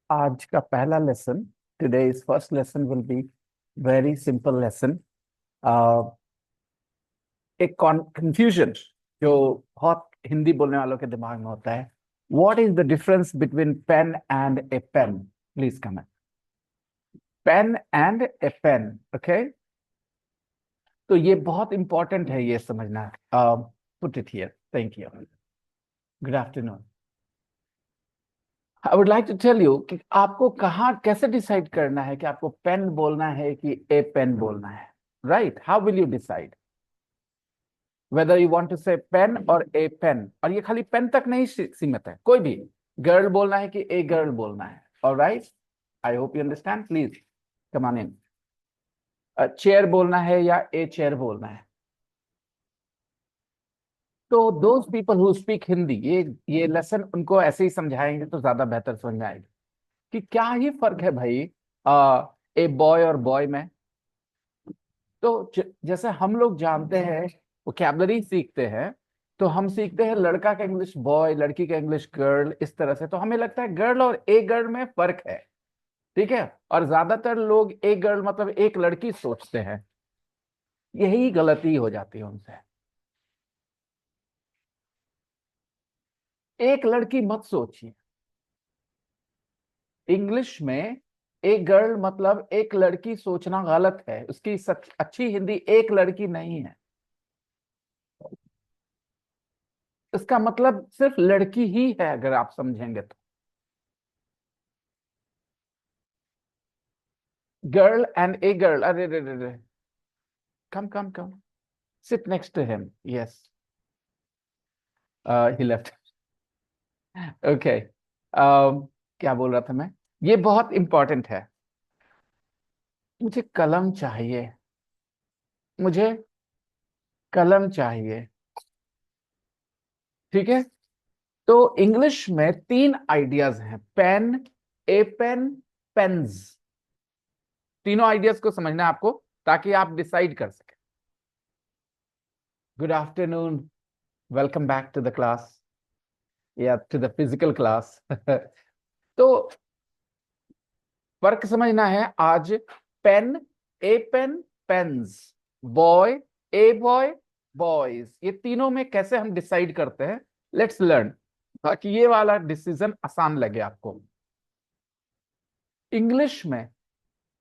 आज का पहला lesson, today's first lesson will be very simple lesson. एक कंफ्यूजन जो बहुत हिंदी बोलने वालों के दिमाग में होता है। What is the difference between pen and a pen? Please comment. Pen and a pen, okay. तो ये बहुत इंपॉर्टेंट है ये समझना। Put it here, thank you. Good afternoon. I would like to tell you कि आपको कहाँ कैसे डिसाइड करना है कि आपको पेन बोलना है कि ए पेन बोलना है। Right, how will you decide whether you want to say pen और ए पेन? और ये खाली पेन तक नहीं सीमित है, कोई भी गर्ल बोलना है कि ए गर्ल बोलना है। Alright, I hope you understand. Please come on in. Chair बोलना है या ए चेयर बोलना है? तो those people who speak Hindi, ये लेसन उनको ऐसे ही समझाएंगे तो ज्यादा बेहतर समझ में आएगी कि क्या ही फर्क है भाई ए बॉय और बॉय में। तो जैसे हम लोग जानते हैं, वोकैबलरी सीखते हैं, तो हम सीखते हैं लड़का का इंग्लिश बॉय, लड़की का इंग्लिश गर्ल, इस तरह से। तो हमें लगता है गर्ल और ए गर्ल में फर्क है, ठीक है। और ज्यादातर लोग ए गर्ल मतलब एक लड़की सोचते हैं। यही गलती हो जाती है उनसे। एक लड़की मत सोचिए। इंग्लिश में एक गर्ल मतलब एक लड़की सोचना गलत है। उसकी अच्छी हिंदी एक लड़की नहीं है। इसका मतलब सिर्फ लड़की ही है, अगर आप समझेंगे तो। गर्ल एंड ए गर्ल, अरे रे रे रे, come come come, sit next to him. Yes, he left. Okay, क्या बोल रहा था मैं? ये बहुत इंपॉर्टेंट है। मुझे कलम चाहिए, मुझे कलम चाहिए, ठीक है। तो इंग्लिश में तीन आइडियाज हैं: पेन, ए पेन, पेन्स। तीनों आइडियाज को समझना है आपको, ताकि आप डिसाइड कर सकें। Good afternoon, welcome back to the class या टू द फिजिकल क्लास। तो फर्क समझना है आज। Pen, a pen, pens. Boy, a boy, boys. ये तीनों में कैसे हम डिसाइड करते हैं, लेट्स लर्न, ताकि ये वाला डिसीजन आसान लगे आपको। इंग्लिश में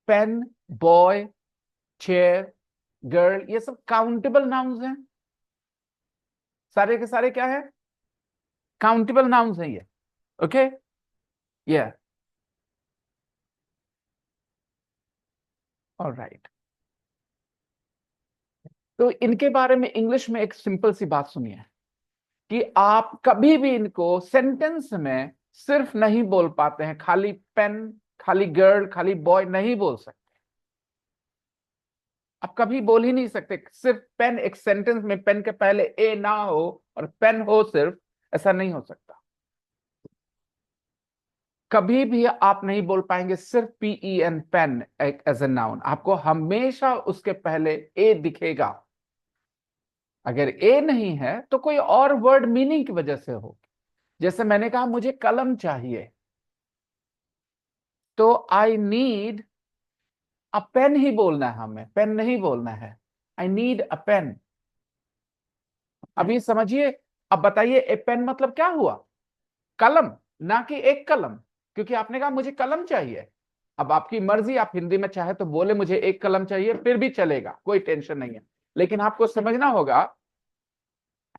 पेन, बॉय, चेयर, गर्ल, ये सब काउंटेबल नाउन्स हैं। सारे के सारे क्या है? काउंटेबल नाउन्स हैं ये, ओके। ये ऑलराइट। तो इनके बारे में इंग्लिश में एक सिंपल सी बात सुनिए कि आप कभी भी इनको सेंटेंस में सिर्फ नहीं बोल पाते हैं। खाली पेन, खाली गर्ल, खाली बॉय नहीं बोल सकते। आप कभी बोल ही नहीं सकते सिर्फ पेन। एक सेंटेंस में पेन के पहले ए ना हो और पेन हो सिर्फ, ऐसा नहीं हो सकता। कभी भी आप नहीं बोल पाएंगे सिर्फ P E N, pen as a noun. आपको हमेशा उसके पहले ए दिखेगा। अगर ए नहीं है तो कोई और वर्ड मीनिंग की वजह से हो। जैसे मैंने कहा मुझे कलम चाहिए, तो आई नीड अ पेन ही बोलना है, हमें पेन नहीं बोलना है। I need a pen. अभी समझिए। अब बताइए, ए पेन मतलब क्या हुआ? कलम, ना कि एक कलम। क्योंकि आपने कहा मुझे कलम चाहिए। अब आपकी मर्जी, आप हिंदी में चाहे तो बोले मुझे एक कलम चाहिए, फिर भी चलेगा, कोई टेंशन नहीं है। लेकिन आपको समझना होगा,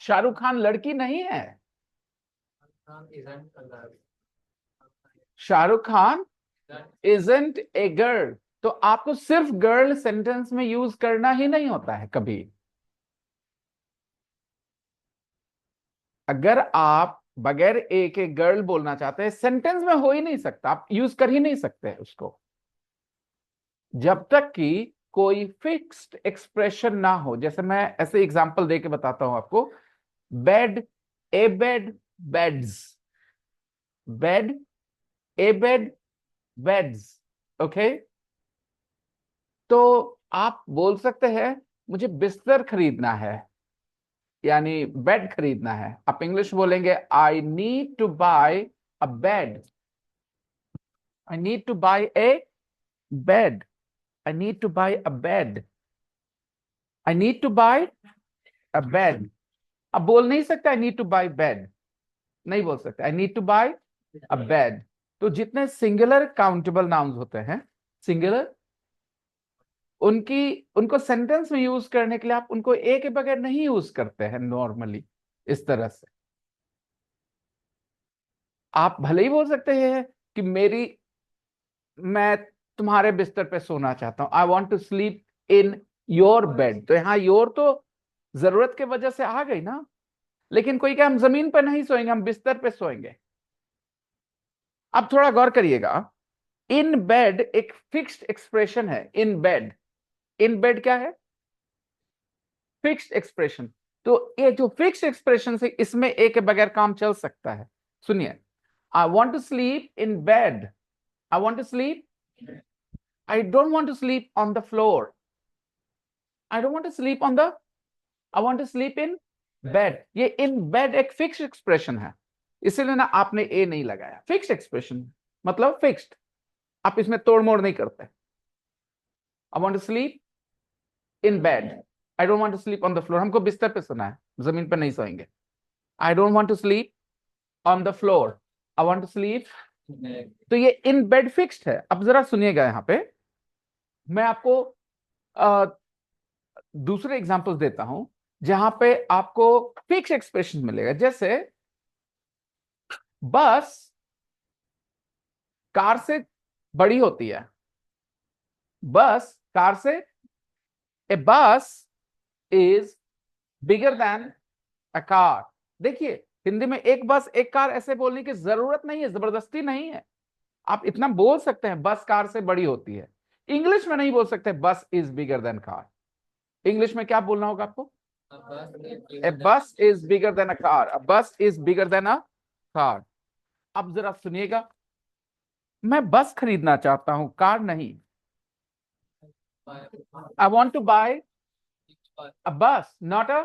शाहरुख खान लड़की नहीं है। Shahrukh Khan isn't a girl. तो आपको सिर्फ गर्ल सेंटेंस में यूज करना ही नहीं होता है कभी। अगर आप बगैर ए के गर्ल बोलना चाहते हैं, सेंटेंस में हो ही नहीं सकता, आप यूज कर ही नहीं सकते उसको, जब तक कि कोई फिक्स्ड एक्सप्रेशन ना हो। जैसे मैं ऐसे एग्जांपल देके बताता हूं आपको। बेड, ए बेड, बेड्स। बेड, ए बेड, बेड्स, ओके। तो आप बोल सकते हैं मुझे बिस्तर खरीदना है, यानी बेड खरीदना है। आप इंग्लिश बोलेंगे I need to buy a bed. I need to buy a bed. I need to buy a bed. I need to buy a bed. अब बोल नहीं सकता I need to buy bed, नहीं बोल सकते. I need to buy a bed. तो जितने singular countable nouns होते हैं, सिंगुलर, उनको सेंटेंस में यूज करने के लिए आप उनको ए के बगैर नहीं यूज करते हैं नॉर्मली इस तरह से. आप भले ही बोल सकते हैं कि मैं तुम्हारे बिस्तर पे सोना चाहता हूं. I want to sleep in your bed. तो यहां योर तो जरूरत की वजह से आ गई ना. लेकिन कोई क्या हम जमीन पर नहीं सोएंगे, हम बिस्तर पे सोएंगे. अब थोड़ा गौर करिएगा. इन बेड एक फिक्स्ड एक्सप्रेशन है. इन बेड, इन बेड क्या है? Fixed expression. तो ये जो फिक्स्ड एक्सप्रेशन है इसमें ए के बगैर काम चल सकता है. सुनिए, I want to sleep in bed. I want to sleep. I don't want to sleep on the floor. I don't want to sleep on the. I want to sleep in bed. ये in bed एक fixed expression है, इसीलिए ना आपने ए नहीं लगाया. Fixed expression मतलब fixed, आप इसमें तोड़ मोड़ नहीं करते. I want to sleep in bed. I don't want to sleep on the floor. हमको बिस्तर पे सोना है, जमीन पर नहीं सोएंगे. I don't want to sleep on the floor. I want to sleep. तो ये इन बेड फिक्स्ड है. अब जरा सुनिएगा, यहां पे मैं आपको दूसरे एग्जांपल्स देता हूं जहां पे आपको फिक्स एक्सप्रेशन मिलेगा. जैसे बस कार से बड़ी होती है. बस कार से, ए bus is bigger than a car. देखिए, हिंदी में एक बस एक कार ऐसे बोलने की जरूरत नहीं है, जबरदस्ती नहीं है. आप इतना बोल सकते हैं बस कार से बड़ी होती है. इंग्लिश में नहीं बोल सकते bus is bigger than car. English में क्या बोलना होगा आपको? A bus is bigger than a car. A bus is bigger than a car. अब जरा सुनिएगा, मैं बस खरीदना चाहता हूं, कार नहीं. I want to buy a bus, not a.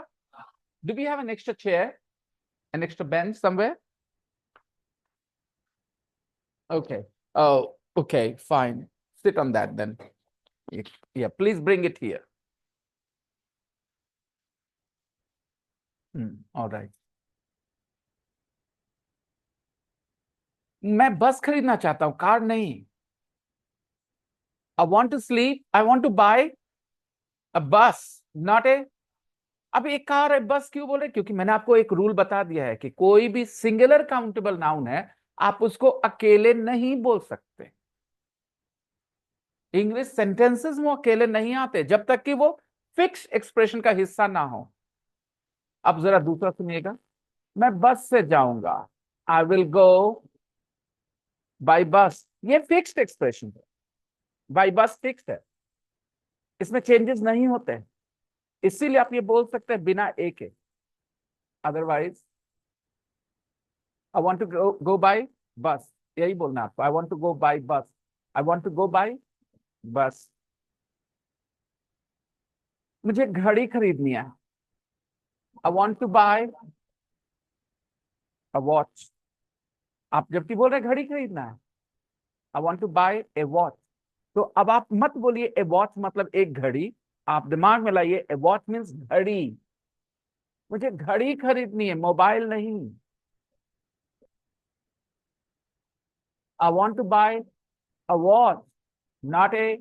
Do we have an extra chair, an extra bench somewhere? Okay. Oh, okay, fine. Sit on that then. Yeah, please bring it here. All right. मैं बस खरीदना चाहता हूं, car नहीं. I want to sleep. I want to buy a bus, not a. अब एक car है, बस क्यों बोल रहे? क्योंकि मैंने आपको एक रूल बता दिया है कि कोई भी सिंगुलर काउंटेबल नाउन है, आप उसको अकेले नहीं बोल सकते. इंग्लिश सेंटेंसेस में अकेले नहीं आते जब तक कि वो फिक्स एक्सप्रेशन का हिस्सा ना हो. अब जरा दूसरा सुनिएगा. मैं बस से जाऊंगा. आई विल गो बाय बस. ये फिक्स्ड एक्सप्रेशन है. बाय बस फिक्स्ड है, इसमें चेंजेस नहीं होते हैं. इसीलिए आप ये बोल सकते हैं बिना ए के. Otherwise I want to go by bus, यही बोलना आपको. I want to go by bus. I want to go by bus. मुझे घड़ी खरीदनी है. I want to buy a watch. आप जबकि बोल रहे घड़ी खरीदना है, I want to buy a watch. तो अब आप मत बोलिए ए वॉच मतलब एक घड़ी. आप दिमाग में लाइए, ए वॉच मीन्स घड़ी. मुझे घड़ी खरीदनी है, मोबाइल नहीं. I want to buy a watch, not a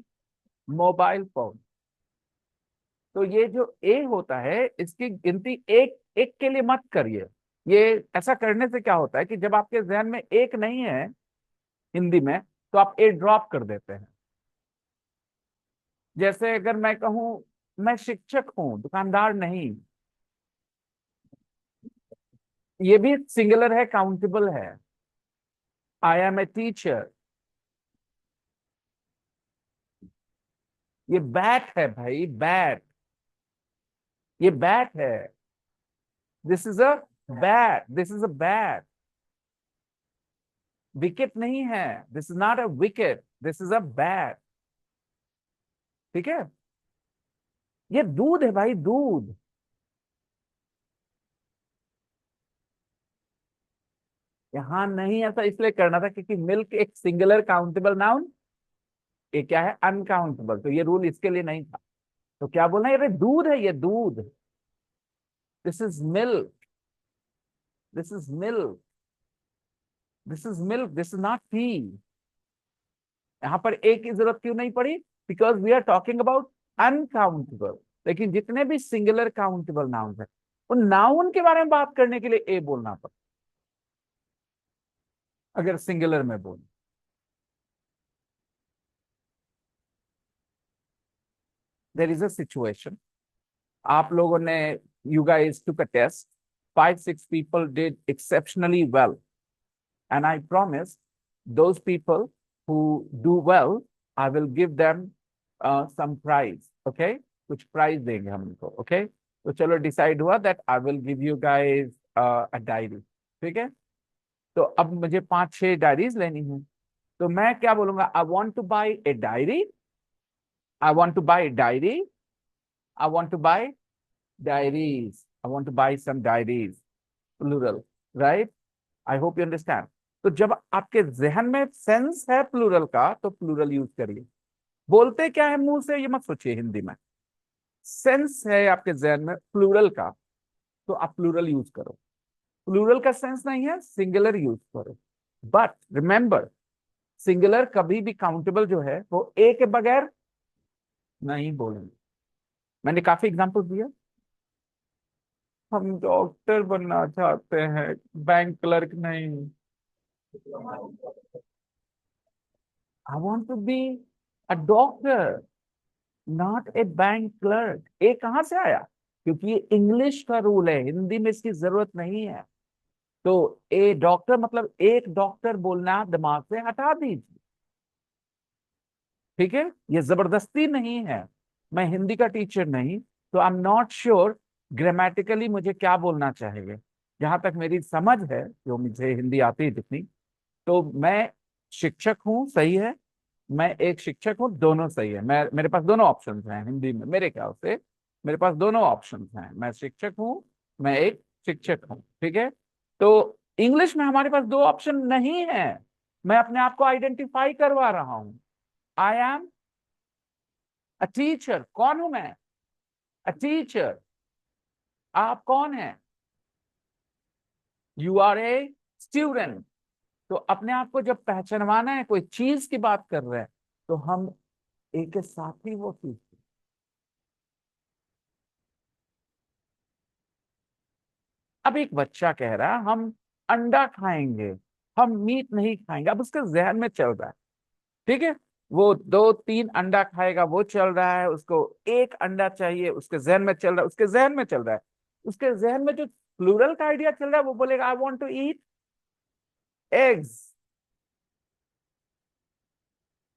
mobile phone. तो ये जो ए होता है इसकी गिनती एक एक के लिए मत करिए. ये ऐसा करने से क्या होता है कि जब आपके जहन में एक नहीं है हिंदी में, तो आप ए ड्रॉप कर देते हैं. जैसे अगर मैं कहूं मैं शिक्षक हूं, दुकानदार नहीं, ये भी सिंगुलर है, काउंटेबल है. I am a teacher. ये बैट है भाई, बैट. ये बैट है. This is a bat. This is a bat. Wicket नहीं है. This is not a wicket. This is a bat. ठीक है. ये दूध है भाई, दूध. यहाँ नहीं ऐसा इसलिए करना था क्योंकि मिल्क एक सिंगुलर काउंटेबल नाउन, ये क्या है अनकाउंटेबल, तो ये रूल इसके लिए नहीं था। तो क्या बोलना है, अरे दूध है, ये दूध, this is milk, this is milk, this is milk, this is not tea. यहां पर एक की जरूरत क्यों नहीं पड़ी, because we are talking about uncountable. लेकिन जितने भी सिंगुलर काउंटेबल नाउन है, उन नाउन के बारे में बात करने के लिए ए बोलना पड़ता, अगर सिंगुलर में बोल। देर इज अ सिचुएशन, आप लोगों ने, you guys took a test, 5 6 people did exceptionally well, and I promise those people who do well, I will give them some prize, okay, कुछ प्राइज देंगे हम उनको, okay। तो चलो डिसाइड हुआ that I will give you guys a diary, ठीक है। तो अब मुझे 5 6 डायरीज लेनी है, तो मैं क्या बोलूंगा, I want to buy a diary, I want to buy a diary, I want to buy diaries, I want to buy some diaries, plural, right? I hope you understand। तो जब आपके जहन में सेंस है प्लूरल का, तो plural use करिए। बोलते क्या है मुंह से, ये मत सोचिए हिंदी में। सेंस है आपके जहन में प्लूरल का, तो आप प्लूरल यूज करो। प्लूरल का सेंस नहीं है, सिंगुलर यूज करो। बट रिमेंबर, सिंगुलर कभी भी काउंटेबल जो है वो ए के बगैर नहीं बोलेंगे। मैंने काफी एग्जांपल दिया। हम डॉक्टर बनना चाहते हैं, बैंक क्लर्क नहीं। I want to be a doctor, not a bank clerk. A कहां से आया, क्योंकि ये इंग्लिश का रूल है, हिंदी में इसकी जरूरत नहीं है। तो ए डॉक्टर मतलब एक डॉक्टर बोलना दिमाग से हटा दीजिए, ठीक है। ये जबरदस्ती नहीं है, मैं हिंदी का टीचर नहीं, तो I am not sure grammatically मुझे क्या बोलना चाहिए। जहां तक मेरी समझ है, जो मुझे हिंदी आती है जितनी, तो मैं शिक्षक हूँ, सही है। मैं एक शिक्षक हूँ, दोनों सही है। मैं, मेरे पास दोनों ऑप्शंस हैं हिंदी में, मेरे ख्याल से मेरे पास दोनों ऑप्शंस हैं। मैं शिक्षक हूँ, मैं एक शिक्षक हूँ, ठीक है। तो इंग्लिश में हमारे पास दो ऑप्शन नहीं है। मैं अपने आप को आइडेंटिफाई करवा रहा हूं, आई एम अ टीचर। कौन हूं मैं, अ टीचर। आप कौन है, यू आर ए स्टूडेंट। तो अपने आप को जब पहचानवाना है, कोई चीज की बात कर रहे हैं, तो हम एक के साथ ही वो चीज। अब एक बच्चा कह रहा है हम अंडा खाएंगे, हम मीट नहीं खाएंगे। अब उसके जहन में चल रहा है, ठीक है, वो 2 3 अंडा खाएगा, वो चल रहा है, उसको एक अंडा चाहिए, उसके जहन में चल रहा है, उसके जहन में चल रहा है। उसके जहन में जो प्लूरल का आइडिया चल रहा है, वो बोलेगा I want to eat eggs.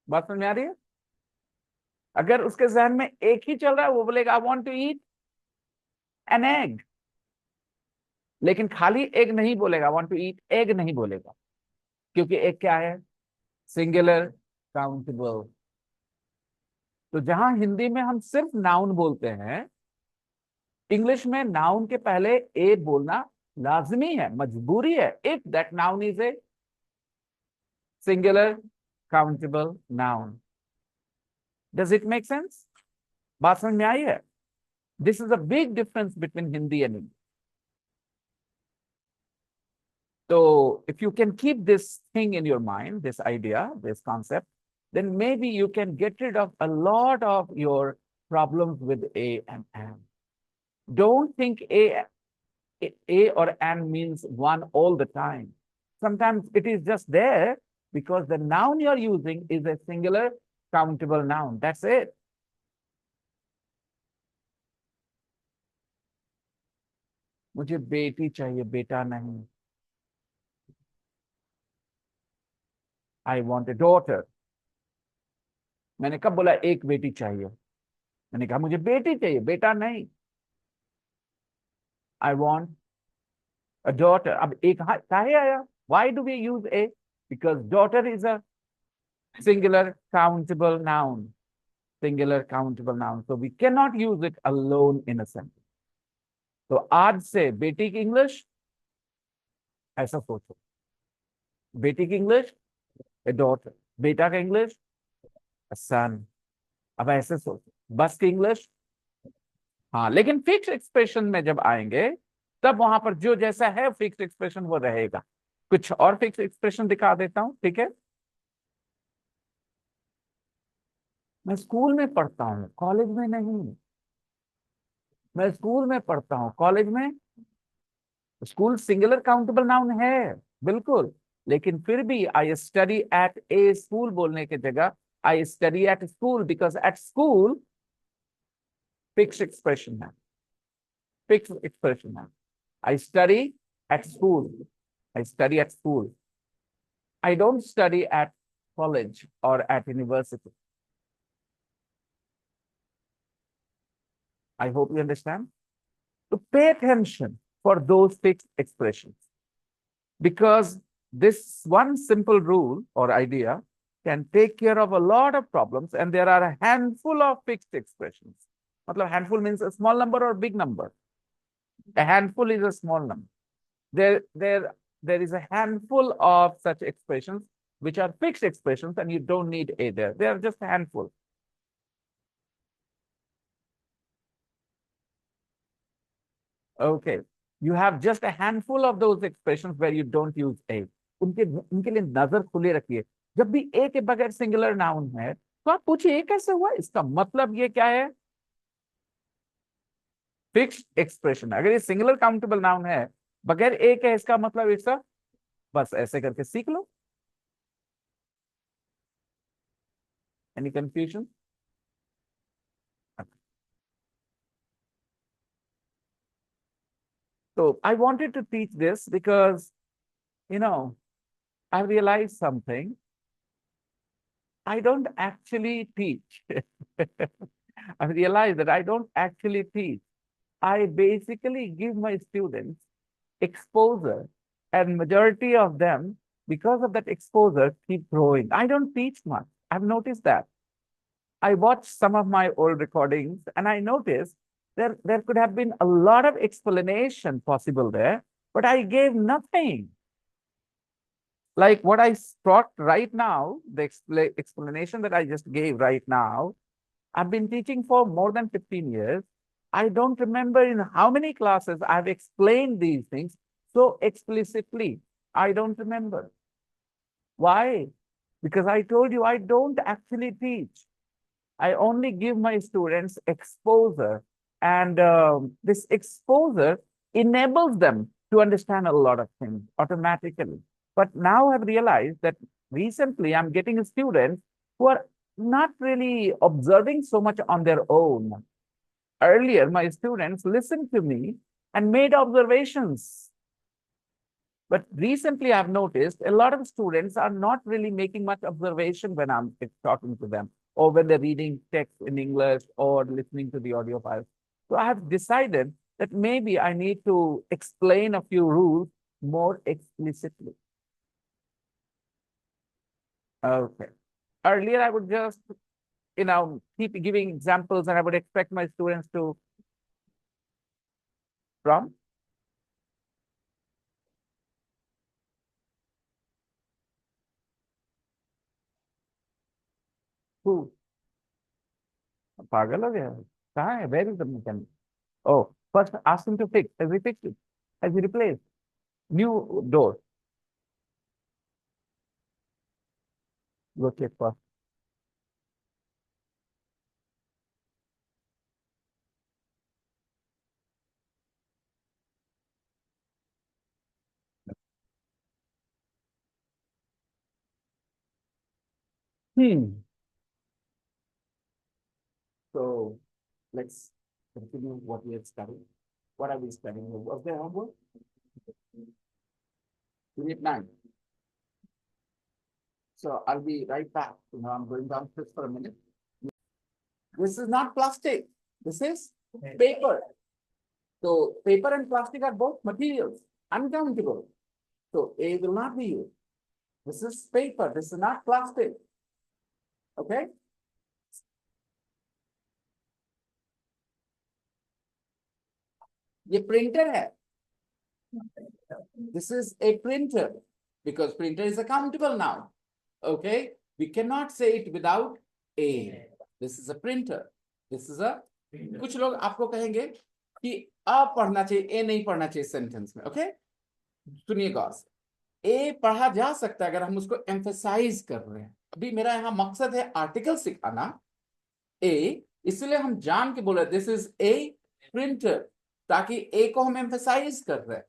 बात समझ में आ रही है। अगर उसके जहन में एक ही चल रहा है, वो बोलेगा I want to eat an egg. लेकिन खाली एग नहीं बोलेगा, I want to eat egg नहीं बोलेगा, क्योंकि एग क्या है, सिंगुलर काउंटेबल। तो जहां हिंदी में हम सिर्फ नाउन बोलते हैं, इंग्लिश में नाउन के पहले ए बोलना लाजमी है, मजबूरी है, if that noun is a singular countable noun. Does it make sense, बात समझ में आई है। This is a big difference between Hindi and English. So if you can keep this thing in your mind, this idea, this concept, then maybe you can get rid of a lot of your problems with A and N. Don't think A or N means one all the time. Sometimes it is just there because the noun you're using is a singular countable noun. That's it. मुझे बेटी चाहिए, बेटा नहीं। I want a daughter. मैंने कब बोला एक बेटी चाहिए, मैंने कहा मुझे बेटी चाहिए, बेटा नहीं। I want a daughter। अब एक काहे आया, why do we use a, because daughter is a singular countable noun, singular countable noun, so we cannot use it alone in a sentence। तो आज से बेटी की इंग्लिश ऐसा सोचो, बेटी की इंग्लिश ए डॉटर, बेटा का इंग्लिश a son। अब ऐसे सोच, बस की इंग्लिश, हाँ, लेकिन फिक्स एक्सप्रेशन में जब आएंगे तब वहां पर जो जैसा है फिक्स एक्सप्रेशन वो रहेगा। कुछ और फिक्स एक्सप्रेशन दिखा देता हूं, ठीक है। मैं स्कूल में पढ़ता हूँ, कॉलेज में नहीं। मैं स्कूल में पढ़ता हूँ, कॉलेज में। स्कूल सिंगुलर काउंटेबल नाउन है, बिल्कुल। लेकिन फिर भी I study at a school बोलने की जगह I study at school, because at school fix expression है, फिक्स एक्सप्रेशन है। I study at school, I study at school. I don't study at college और at university. I hope you understand. तो pay attention for those fix expressions, because this one simple rule or idea can take care of a lot of problems, and there are a handful of fixed expressions. मतलब handful means a small number or big number. A handful is a small number. There is a handful of such expressions which are fixed expressions, and you don't need a there. They are just a handful. Okay. You have just a handful of those expressions where you don't use a. उनके उनके लिए नजर खुले रखिए। जब भी ए के बगैर सिंगुलर नाउन है तो आप पूछिए ये कैसे हुआ, इसका मतलब ये क्या है। फिक्स्ड एक्सप्रेशन, अगर ये सिंगुलर काउंटेबल नाउन है बगैर ए के, इसका मतलब इसका, बस ऐसे करके सीख लो। Any confusion? So I wanted to teach this because, you know, I realized something. I don't actually teach. I realized that I don't actually teach. I basically give my students exposure, and majority of them, because of that exposure, keep growing. I don't teach much. I've noticed that. I watched some of my old recordings and I noticed there could have been a lot of explanation possible there, but I gave nothing. Like what I taught right now, the explanation that I just gave right now, I've been teaching for more than 15 years. I don't remember in how many classes I've explained these things so explicitly. I don't remember. Why? Because I told you I don't actually teach. I only give my students exposure, and this exposure enables them to understand a lot of things automatically. But now I've realized that recently I'm getting students who are not really observing so much on their own. Earlier, my students listened to me and made observations. But recently, I've noticed a lot of students are not really making much observation when I'm talking to them, or when they're reading text in English or listening to the audio files. So I have decided that maybe I need to explain a few rules more explicitly. Okay. Earlier, I would just, keep giving examples, and I would expect my students to from who? पागल हो गया? कहाँ है? Where is the mechanic? Oh, first ask him to fix. Has he fixed it? Has he replaced? New door. Go check first. Hmm. So let's continue what we have studied. What are we studying? Was there homework? Unit 9. So I'll be right back. I'm going down just for a minute. This is not plastic. This is paper. So paper and plastic are both materials, uncountable. So A will not be used. This is paper. This is not plastic. Okay? ये printer है. This is a printer. because printer is a countable noun. Okay, we cannot say it without a. This is a printer. This is a. कुछ लोग आपको कहेंगे कि a पढ़ना चाहिए, a नहीं पढ़ना चाहिए सेंटेंस में. ओके, सुनिए गौर से. ए पढ़ा जा सकता है अगर हम उसको एम्फेसाइज कर रहे हैं. अभी मेरा यहाँ मकसद है आर्टिकल सिखाना, ए, इसलिए हम जान के बोले दिस इज ए प्रिंटर, ताकि ए को हम एम्फेसाइज कर रहे हैं.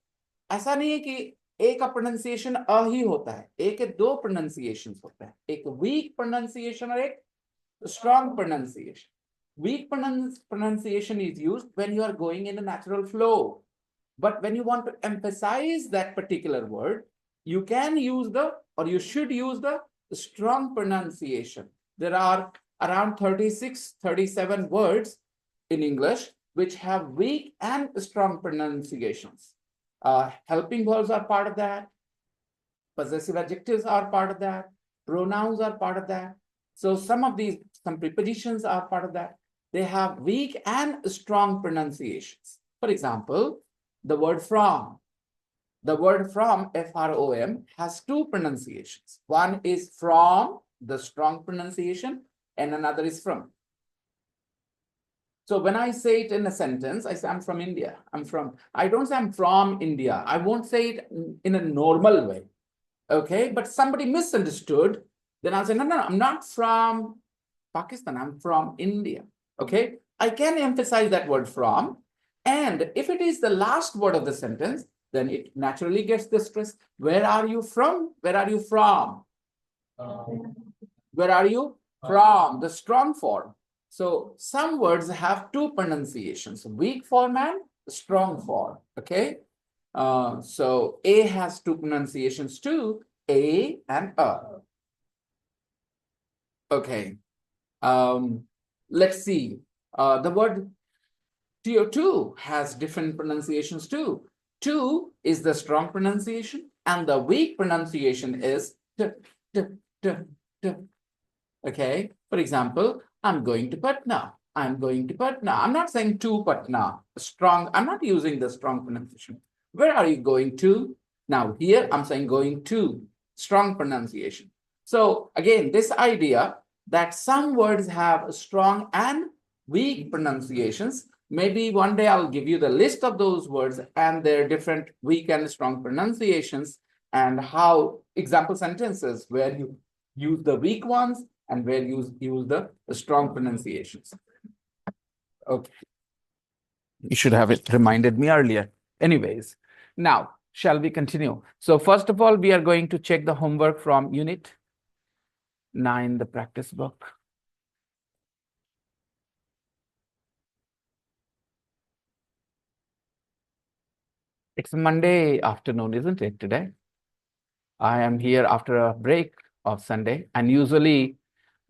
ऐसा नहीं है कि ए का प्रोनाउंसिएशन अ ही होता है. ए के दो प्रोनाउंसिएशंस होते हैं, एक वीक प्रोनाउंसिएशन और एक strong pronunciation. Weak pronunciation is used when you are going in a natural flow. But when you want to emphasize that particular word, you can use or you should use the strong pronunciation. There are around 36, 37 words in English which have weak and strong pronunciations. Helping verbs are part of that. Possessive adjectives are part of that. Pronouns are part of that. So some prepositions are part of that. They have weak and strong pronunciations. For example, the word from. The word from, F-R-O-M, has two pronunciations. One is from, the strong pronunciation, and another is from. So when I say it in a sentence, I say I'm from India. I don't say I'm from India. I won't say it in a normal way. Okay, but somebody misunderstood. Then I'll say, no, I'm not from Pakistan. I'm from India. Okay, I can emphasize that word from. And if it is the last word of the sentence, then it naturally gets the stress. Where are you from? Where are you from? Where are you from? The strong form. So some words have two pronunciations, weak form and strong form. Okay. So A has two pronunciations too, A and A. Okay. Let's see. The word CO2 has different pronunciations too. Two is the strong pronunciation, and the weak pronunciation is t, t, t, t. Okay. For example, I'm going to Patna. I'm going to Patna. I'm not saying to Patna. Strong. I'm not using the strong pronunciation. Where are you going to? Now here I'm saying going to. Strong pronunciation. So again, this idea that some words have strong and weak pronunciations. Maybe one day I'll give you the list of those words and their different weak and strong pronunciations, and how example sentences where you use the weak ones and where you use the strong pronunciations. Okay. You should have it reminded me earlier. Anyways, now, shall we continue? So first of all, we are going to check the homework from Unit 9, the practice book. It's Monday afternoon, isn't it, today? I am here after a break of Sunday, and usually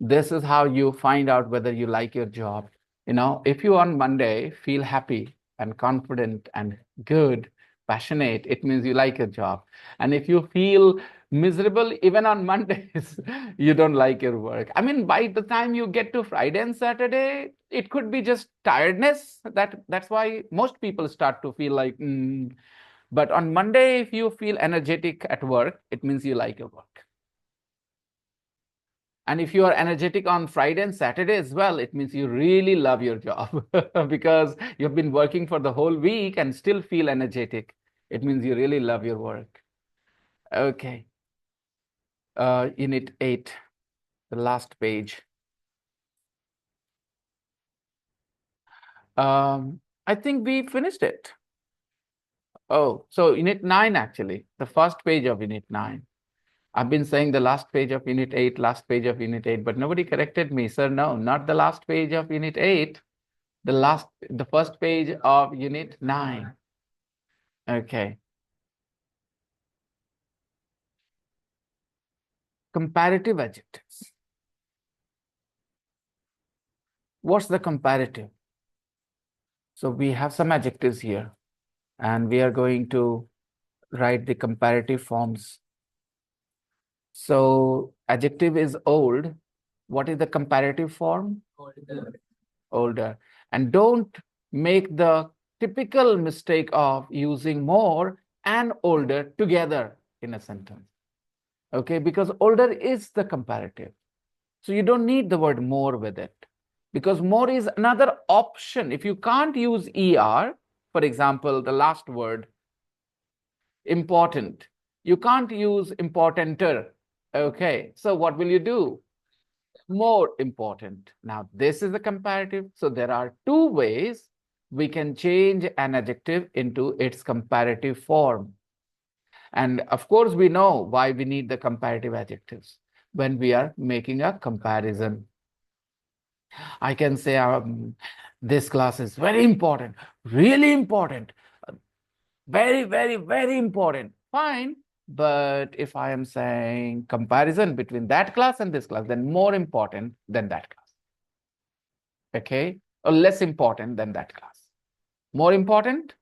this is how you find out whether you like your job. You know, if you on Monday feel happy and confident and good, passionate, it means you like your job. And if you feel miserable even on Mondays, you don't like your work. I mean, by the time you get to Friday and Saturday, it could be just tiredness. That's why most people start to feel like, But on Monday, if you feel energetic at work, it means you like your work. And if you are energetic on Friday and Saturday as well, it means you really love your job because you've been working for the whole week and still feel energetic. It means you really love your work. Okay. Unit 8, the last page. I think we finished it. Oh, so Unit 9, actually, the first page of Unit 9. I've been saying the last page of Unit 8, last page of Unit 8, but nobody corrected me. Sir, no, not the last page of Unit 8, the first page of Unit 9. Okay. Comparative adjectives. What's the comparative? So we have some adjectives here, and we are going to write the comparative forms. So adjective is old. What is the comparative form? Older. And don't make the typical mistake of using more and older together in a sentence. Okay, because older is the comparative. So you don't need the word more with it, because more is another option. If you can't use ER, for example, the last word, important, you can't use importanter. Okay, so what will you do? More important. Now, this is the comparative. So there are two ways we can change an adjective into its comparative form. And of course, we know why we need the comparative adjectives when we are making a comparison. I can say this class is very important, really important, very, very, very important. Fine. But if I am saying comparison between that class and this class, then more important than that class. Okay? Or less important than that class. More important?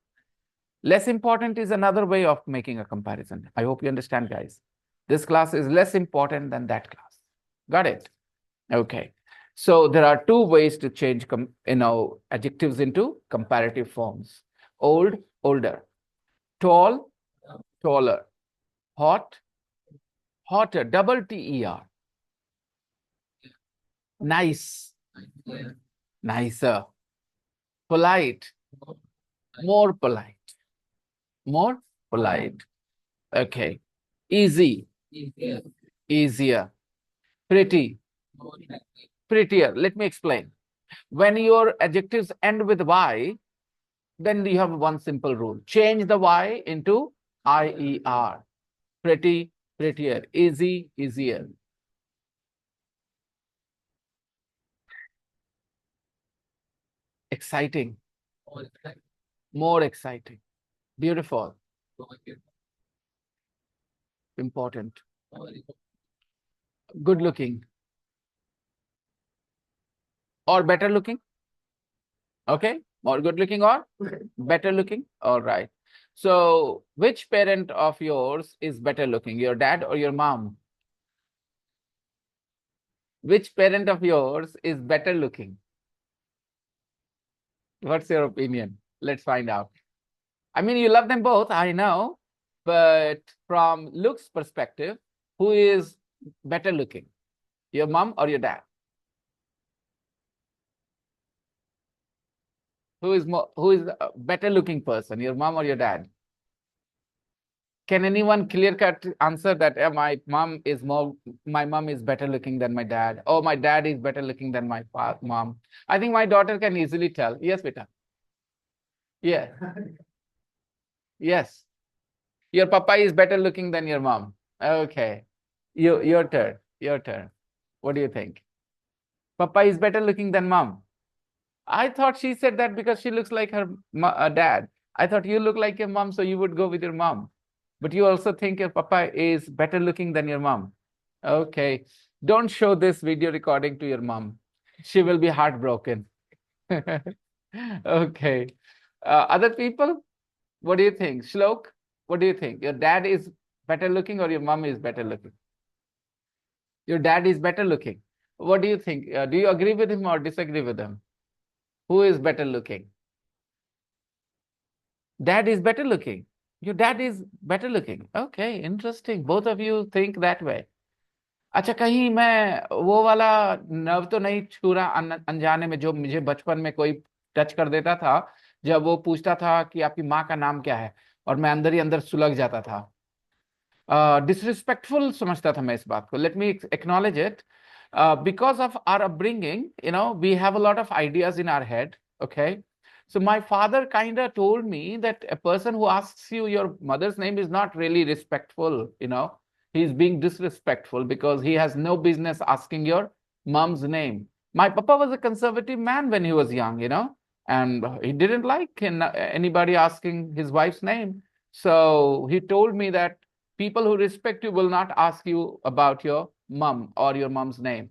Less important is another way of making a comparison. I hope you understand, guys. This class is less important than that class. Got it? Okay. So there are two ways to change adjectives into comparative forms. Old, older. Tall, taller. Hot, hotter. Double TER. Nice, nicer. Polite, more polite. More polite. Okay. Easy, easier. Pretty, prettier. Let me explain. When your adjectives end with Y, then you have one simple rule. Change the Y into IER. Pretty, prettier. Easy, easier. Exciting, more exciting. Beautiful, important. Good looking or better looking. Okay, more good looking or better looking. All right. So which parent of yours is better looking, your dad or your mom? Which parent of yours is better looking? What's your opinion? Let's find out. I mean, you love them both, I know, but from looks perspective, who is better looking? Your mom or your dad? Who is a better looking person, your mom or your dad? Can anyone clear cut answer that my mom is better looking than my dad, or my dad is better looking than my mom? I think my daughter can easily tell. Yes, beta. Yeah. Yes. Your papa is better looking than your mom. Okay. Your turn. Your turn. What do you think? Papa is better looking than mom. I thought she said that because she looks like her dad. I thought you look like your mom, so you would go with your mom. But you also think your papa is better looking than your mom. Okay. Don't show this video recording to your mom. She will be heartbroken. Okay. Other people, what do you think? Shlok, what do you think? Your dad is better looking or your mom is better looking? Your dad is better looking. What do you think? Do you agree with him or disagree with him? Who is better looking? Dad is better looking. Your dad is better looking. Okay, interesting. Both of you think that way. अच्छा, कहीं मैं वो वाला nerve तो नहीं छू रहा अनजाने में, जो मुझे बचपन में कोई टच कर देता था, जब वो पूछता था कि आपकी माँ का नाम क्या है, और मैं अंदर ही अंदर सुलग जाता था. Disrespectful समझता था मैं इस बात को. Let me acknowledge it. Because of our upbringing, we have a lot of ideas in our head. Okay. So my father kind of told me that a person who asks you your mother's name is not really respectful. He's being disrespectful because he has no business asking your mom's name. My papa was a conservative man when he was young, and he didn't like anybody asking his wife's name. So he told me that people who respect you will not ask you about your mom or your mom's name.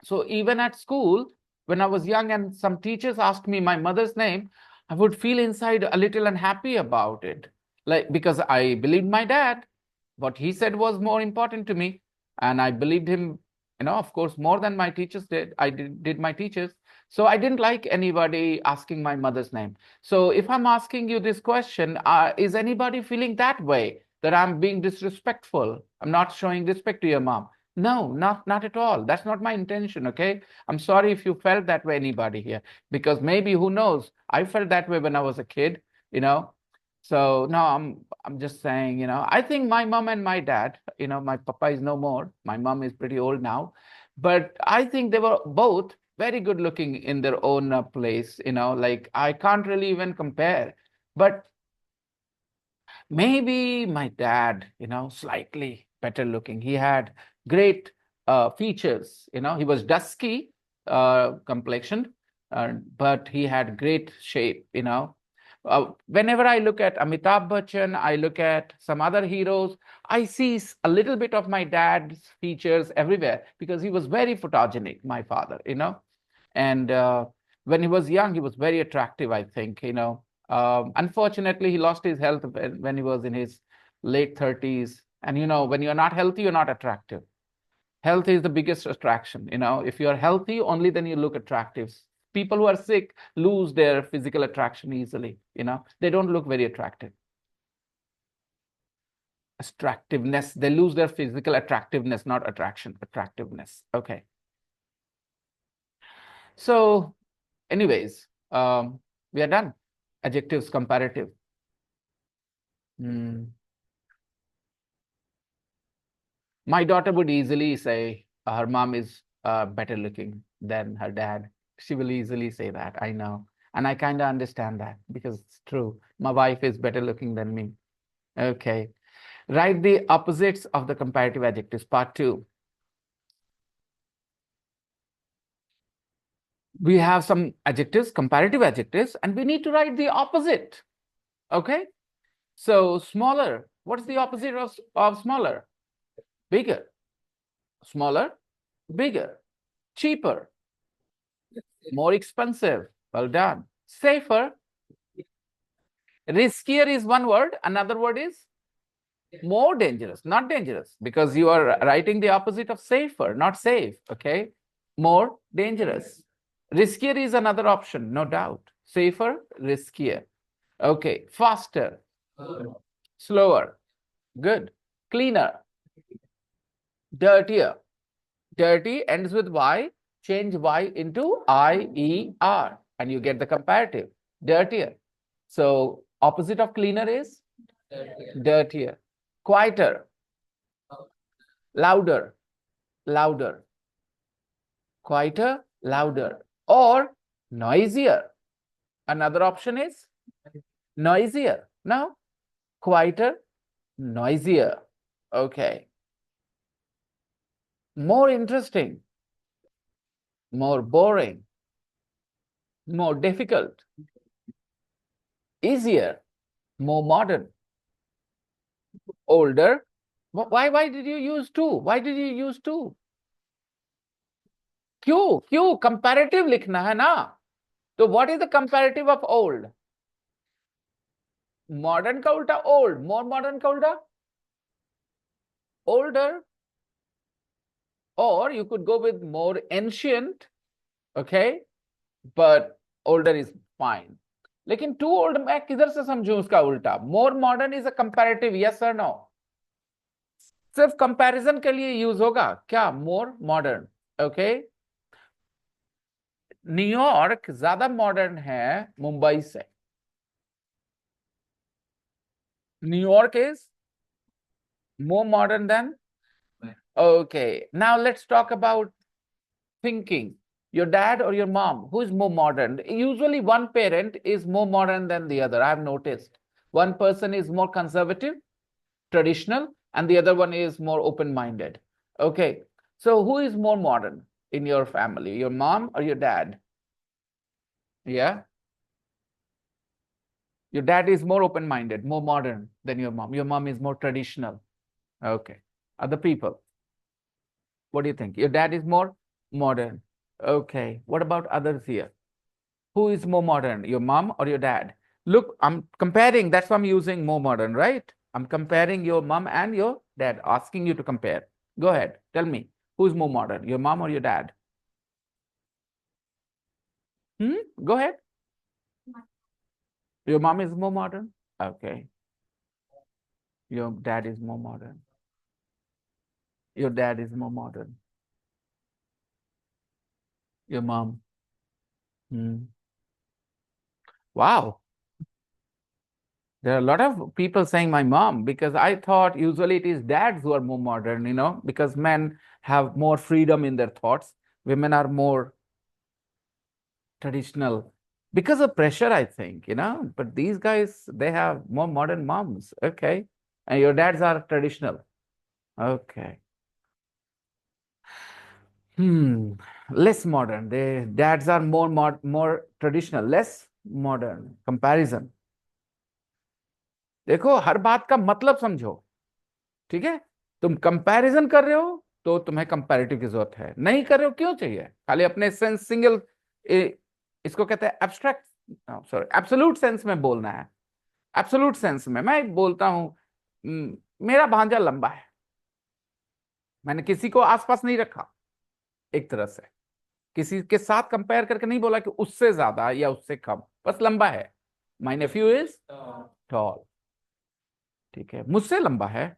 So even at school, when I was young and some teachers asked me my mother's name, I would feel inside a little unhappy about it. Like, because I believed my dad, what he said was more important to me. And I believed him, of course, more than my teachers did. I did my teachers. So I didn't like anybody asking my mother's name. So if I'm asking you this question, is anybody feeling that way? that I'm being disrespectful. I'm not showing respect to your mom. No, not at all. That's not my intention, okay? I'm sorry if you felt that way, anybody here, because maybe, who knows, I felt that way when I was a kid, you know. So no, I'm just saying, I think my mom and my dad, my papa is no more. My mom is pretty old now, but I think they were both very good looking in their own place, like I can't really even compare. But maybe my dad, slightly better looking. He had great features. He was dusky complexioned, but he had great shape. Whenever I look at Amitabh Bachchan, I look at some other heroes, I see a little bit of my dad's features everywhere, because he was very photogenic, my father. And when he was young, he was very attractive, I think. Unfortunately, he lost his health when he was in his late 30s. And when you're not healthy, you're not attractive. Health is the biggest attraction. If you're healthy, only then you look attractive. People who are sick lose their physical attraction easily. They don't look very attractive. Attractiveness, they lose their physical attractiveness, not attraction, attractiveness. Okay. So anyways, we are done. Adjectives, comparative. My daughter would easily say her mom is better looking than her dad. She will easily say that, I know. And I kind of understand that, because it's true. My wife is better looking than me. Okay. Write the opposites of the comparative adjectives, part 2. We have some adjectives, comparative adjectives, and we need to write the opposite. Okay. So smaller, what's the opposite of smaller? Bigger. Smaller, bigger. Cheaper, more expensive. Well done. Safer. Riskier is one word. Another word is more dangerous, not dangerous, because you are writing the opposite of safer, not safe. Okay. More dangerous. Riskier is another option, no doubt. Safer, riskier. Okay. Faster, slower. Good. Cleaner, dirtier. Dirty ends with Y. Change Y into IER, and you get the comparative. Dirtier. So opposite of cleaner is dirtier. Quieter, louder, louder. Quieter, louder. Or noisier. Another option is noisier. Now, quieter, noisier. Okay. More interesting, more boring, more difficult, easier, more modern, older. Why did you use two? Why did you use two? क्यों comparative लिखना है ना. तो what is the comparative of old? Modern का उल्टा old. मोर modern का उल्टा older. Or you could go with more ancient. Okay, but older is fine. लेकिन too old मैं किधर से समझूं उसका उल्टा? More modern is a comparative, yes or no? सिर्फ कंपैरिजन के लिए यूज होगा क्या? मोर मॉडर्न. ओके. न्यूयॉर्क ज्यादा मॉडर्न है मुंबई से. New York is more modern than? Okay. Now let's talk about thinking. Your dad or your mom, who is more modern? Usually one parent is more modern than the other. I have noticed. One person is more conservative, traditional, and the other one is more open-minded. Okay. So who is more modern in your family? Your mom or your dad? Yeah. Your dad is more open-minded, more modern than your mom. Your mom is more traditional. Okay. Other people, what do you think? Your dad is more modern. Okay. What about others here? Who is more modern, your mom or your dad? Look, I'm comparing. That's why I'm using more modern, right? I'm comparing your mom and your dad, asking you to compare. Go ahead. Tell me, who's more modern, your mom or your dad? Go ahead. Your mom is more modern? Okay. Your dad is more modern. Your dad is more modern. Your mom. Hmm. Wow. There are a lot of people saying my mom, because I thought usually it is dads who are more modern, because men have more freedom in their thoughts. Women are more traditional because of pressure, I think, but these guys, they have more modern moms. Okay. And your dads are traditional. Okay. Hmm. Less modern. The dads are more traditional, less modern. Comparison. देखो, हर बात का मतलब समझो. ठीक है. तुम comparison कर रहे हो तो तुम्हें कंपैरेटिव की जरूरत है. नहीं कर रहे हो, क्यों चाहिए? खाली अपने सेंस सिंगल, इसको कहते हैं एब्स्ट्रैक्ट, सॉरी, एब्सोल्यूट सेंस में बोलना है. एब्सोल्यूट सेंस में मैं बोलता हूं, मेरा भांजा लंबा है. मैंने किसी को आसपास नहीं रखा. एक तरह से किसी के साथ कंपेयर करके नहीं बोला कि उससे ज्यादा या उससे कम, बस लंबा है. My Neiphiu is tall. ठीक है, मुझसे लंबा है.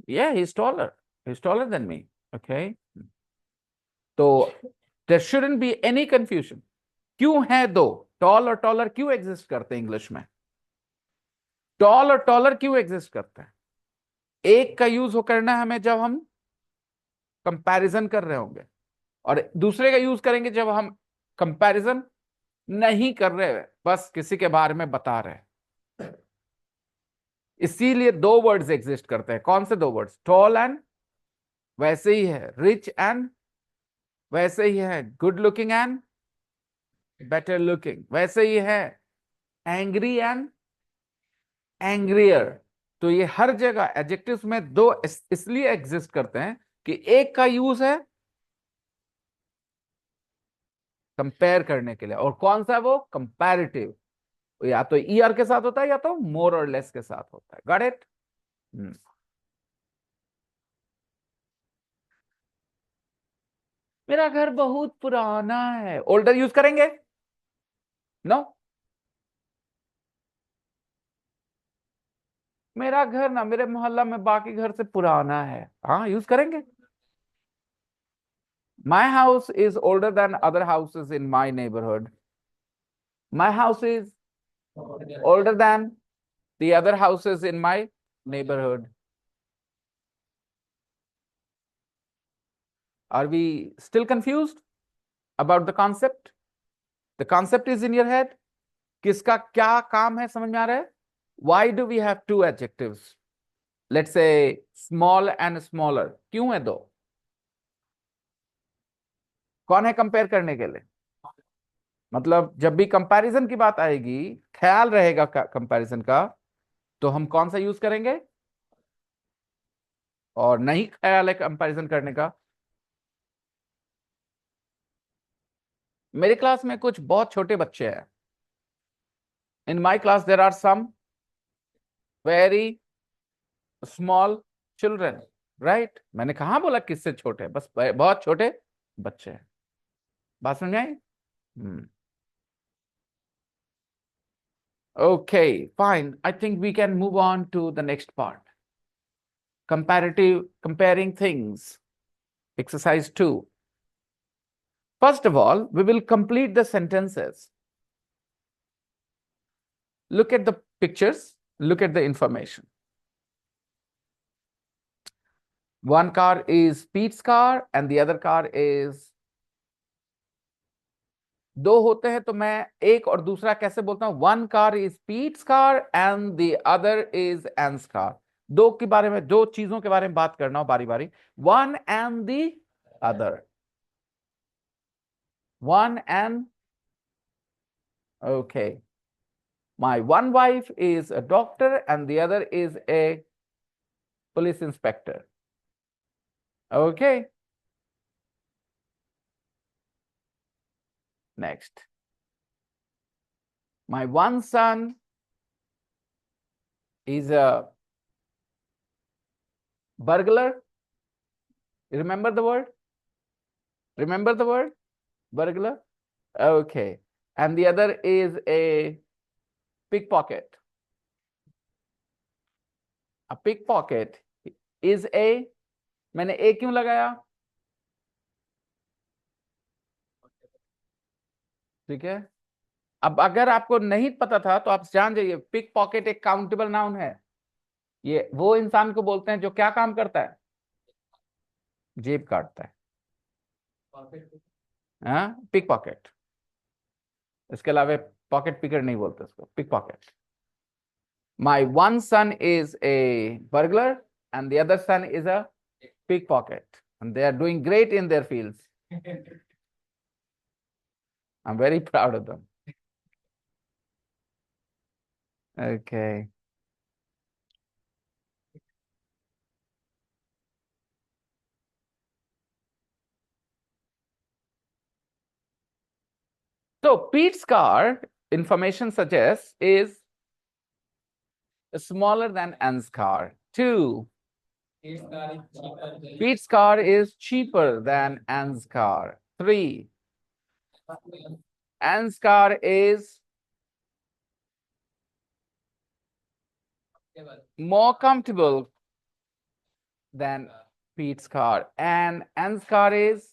Yeah, he's taller. He's taller than me. Okay. तो there shouldn't be any confusion. क्यों है दो? टॉल और टॉलर क्यों एग्जिस्ट करते हैं इंग्लिश में? टॉल और टॉलर क्यों एग्जिस्ट करते हैं? एक का यूज हो करना है हमें जब हम कंपैरिजन कर रहे होंगे, और दूसरे का यूज करेंगे जब हम कंपैरिजन नहीं कर रहे हैं, बस किसी के बारे में बता रहे हैं. इसीलिए दो वर्ड्स एग्जिस्ट करते हैं. कौन से दो वर्ड्स? टॉल एंड, वैसे ही है रिच एंड, वैसे ही है good looking and better looking, वैसे ही है एंग्री एंड एंग्रियर. तो ये हर जगह एडजेक्टिव्स में दो इसलिए एग्जिस्ट करते हैं कि एक का यूज है कंपेयर करने के लिए, और कौन सा है वो? कंपैरेटिव. या तो ईआर के साथ होता है या तो मोर और लेस के साथ होता है. Got it? मेरा घर बहुत पुराना है. ओल्डर यूज करेंगे? नो. मेरा घर ना मेरे मोहल्ला में बाकी घर से पुराना है. हाँ, यूज करेंगे. My house is older than other houses in my neighborhood. My house is older than the other houses in my neighborhood. Are we still confused about the concept? The concept is in your head. किसका क्या काम है, समझ में आ रहा है? Why do we have two adjectives? Let's say small and smaller. क्यों है दो? कौन है कंपेयर करने के लिए? मतलब जब भी कंपैरिजन की बात आएगी, ख्याल रहेगा कंपैरिजन का, तो हम कौन सा यूज करेंगे? और नहीं ख्याल है कंपैरिजन करने का? मेरे क्लास में कुछ बहुत छोटे बच्चे हैं. In my class there are some very small children. Right? मैंने कहा बोला किससे छोटे? बस बहुत छोटे बच्चे हैं. बात समझ में आई? Okay, fine. I think we can move on to the next part. Comparing things, exercise 2. First of all, we will complete the sentences. Look at the pictures, look at the information. One car is Pete's car and the other car is, दो होते हैं तो मैं एक और दूसरा कैसे बोलता हूं? One car is Pete's car and the other is Ann's car. दो के बारे में, दो चीजों के बारे में बात करना हो बारी बारी. One and the other. One and, okay. My one wife is a doctor and the other is a police inspector. Okay. Next. My one son is a burglar. Remember the word? Remember the word? Burglar? Okay. And the other is a pickpocket. A pickpocket is a, मैंने ए क्यों लगाया? ठीक है, अब अगर आपको नहीं पता था तो आप जान जाइए, पिक पॉकेट एक काउंटेबल नाउन है। ये वो इंसान को बोलते हैं जो क्या काम करता है? जेब काटता है। हाँ, पिक पॉकेट। इसके अलावा पॉकेट पिकर नहीं बोलते उसको, pick pocket. My one son is a burglar and the other son is a pickpocket, and they are doing great in their fields. I'm very proud of them. Okay. So Pete's car, information suggests, is smaller than Anne's car. 2. Pete's car is cheaper than Anne's car. 3. Anne's car is more comfortable than Pete's car. And Anne's car is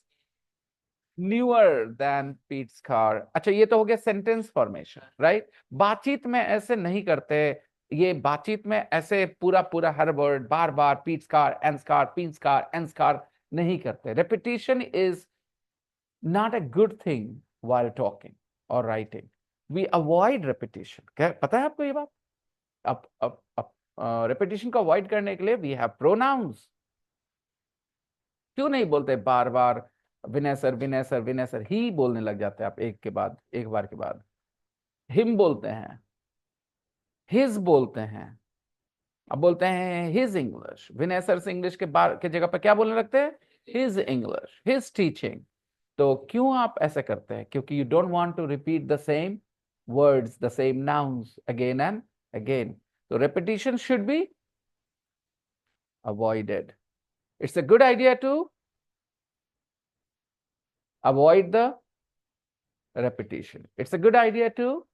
newer than Pete's car. अच्छा, ये तो हो गया sentence formation, right? बातचीत में ऐसे नहीं करते। ये बातचीत में ऐसे पूरा पूरा हर वर्ड बार बार Pete's car, Ann's car, Pete's car, Ann's car नहीं करते। Repetition is not a good thing while talking or writing. We avoid repetition. क्या पता है आपको ये बात? अब रेपिटेशन को अवॉइड करने के लिए वी हैव प्रोनाउंस। क्यों नहीं बोलते बार बार विनय सर, विनय सर, विनय सर? ही बोलने लग जाते हैं आप एक के बाद, एक बार के बाद। हिम बोलते हैं, हिज बोलते हैं, अब बोलते हैं हिज इंग्लिश। विनय सर से इंग्लिश के जगह पर क्या बोलने लगते हैं? His English, his teaching. तो क्यों आप ऐसे करते हैं? क्योंकि you don't want to repeat the same words, the same nouns again and again. तो repetition should be avoided. It's a good idea to avoid the repetition. It's a good idea to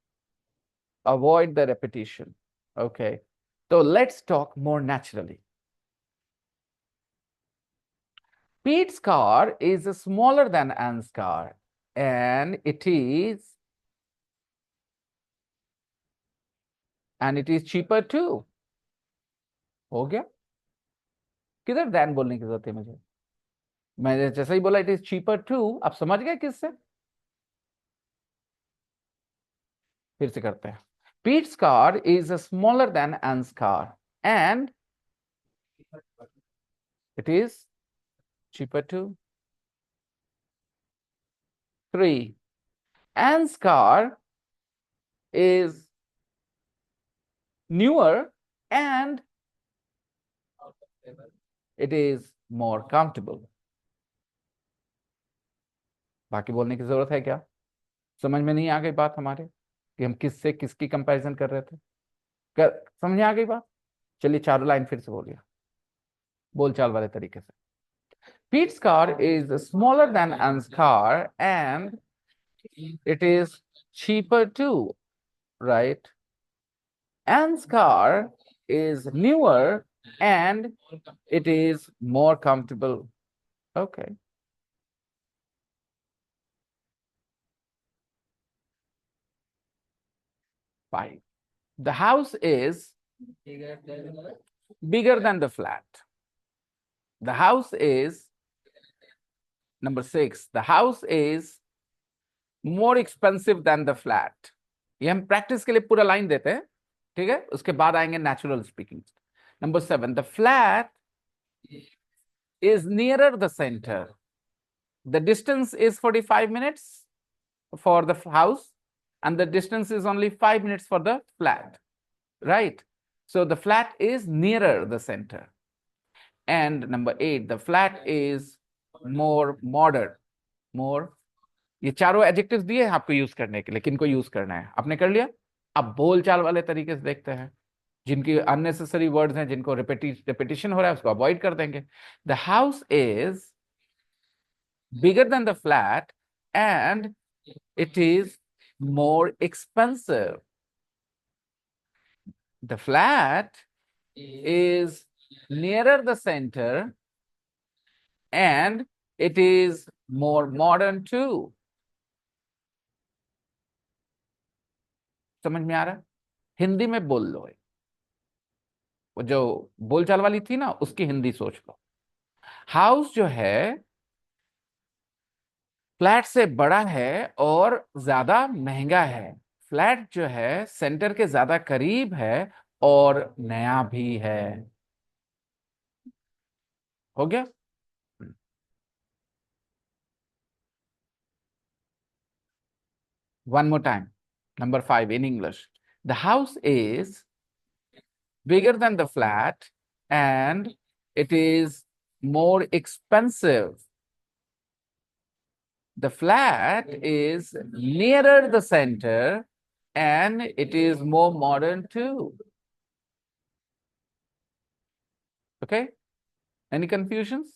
avoid the repetition. Okay, so let's talk more naturally. Pete's car is smaller than Anne's car, and it is cheaper too. हो गया? किधर than बोलने की जरूरत है मुझे? मैंने जैसे ही बोला it is cheaper too, आप समझ गए किससे? फिर से करते हैं। Pete's car is smaller than Anne's car, and it is cheaper too. 3. Anne's car is newer and it is more comfortable. बाकी बोलने की जरूरत है क्या? समझ में नहीं आ गई बात हमारे कि हम किससे किसकी कंपैरिजन कर रहे थे? समझ में आ गई बात? चलिए चारों लाइन फिर से बोलिए बोलचाल वाले तरीके से। Pete's car is smaller than Anne's car and it is cheaper too, right? Anne's car is newer and it is more comfortable. Okay. 5. The house is bigger than the flat. The house is, number 6, the house is more expensive than the flat. ये हम practice के लिए पूरा line देते हैं, ठीक है? उसके बाद आएंगे natural speaking. Number 7, the flat is nearer the center. The distance is 45 minutes for the house and the distance is only 5 minutes for the flat, right? So the flat is nearer the center. And number 8, the flat is more modern. More, ये चारों adjectives दिए हैं आपको use करने के लिए, किनको use करना है आपने कर लिया। अब बोलचाल वाले तरीके से देखते हैं, जिनकी अननेसेसरी वर्ड्स हैं, जिनको रिपीटिशन हो रहा है, उसको अवॉइड कर देंगे। The house is bigger then the flat and it is more expensive. The flat is nearer the center and it is more modern too. समझ में आ रहा? हिंदी में बोल लो, वो जो बोलचाल वाली थी ना उसकी हिंदी सोच लो। हाउस जो है फ्लैट से बड़ा है और ज्यादा महंगा है। फ्लैट जो है सेंटर के ज्यादा करीब है और नया भी है। हो गया? One more time. Number 5 in English. The house is bigger than the flat and it is more expensive. The flat is nearer the center and it is more modern too. Okay? Any confusions?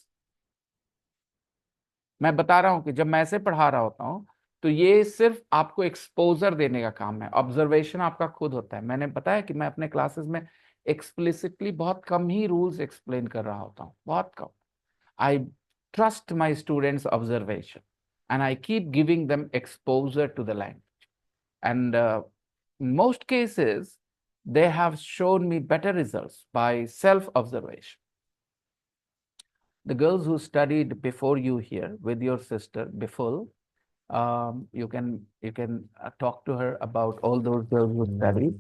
मैं बता रहा हूं कि जब मैं ऐसे पढ़ा रहा होता हूं तो ये सिर्फ आपको एक्सपोजर देने का काम है, ऑब्जर्वेशन आपका खुद होता है। मैंने बताया कि मैं अपने क्लासेस में एक्सप्लिसिटली बहुत कम ही रूल्स एक्सप्लेन कर रहा होता हूं, बहुत कम। I trust my students observation and I keep giving them exposure to the language. And in most cases, they have shown me better results by self-observation. The girls who studied before you here with your sister before, you can talk to her about all those girls who studied.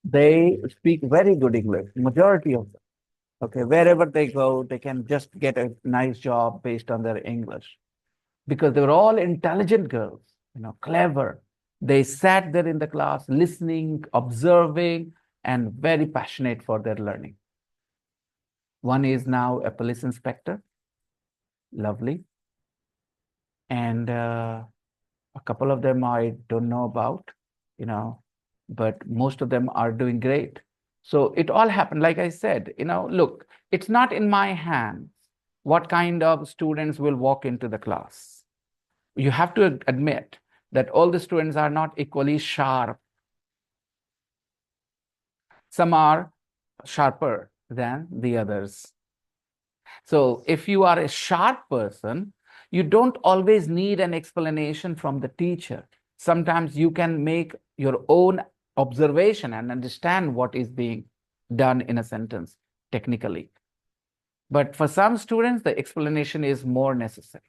They speak very good English, majority of them. Okay, wherever they go, they can just get a nice job based on their English. Because they were all intelligent girls, clever. They sat there in the class, listening, observing, and very passionate for their learning. One is now a police inspector, lovely. And a couple of them I don't know about, but most of them are doing great. So it all happened, like I said, look, it's not in my hands what kind of students will walk into the class. You have to admit that all the students are not equally sharp. Some are sharper than the others. So if you are a sharp person, you don't always need an explanation from the teacher. Sometimes you can make your own observation and understand what is being done in a sentence technically. But for some students, the explanation is more necessary.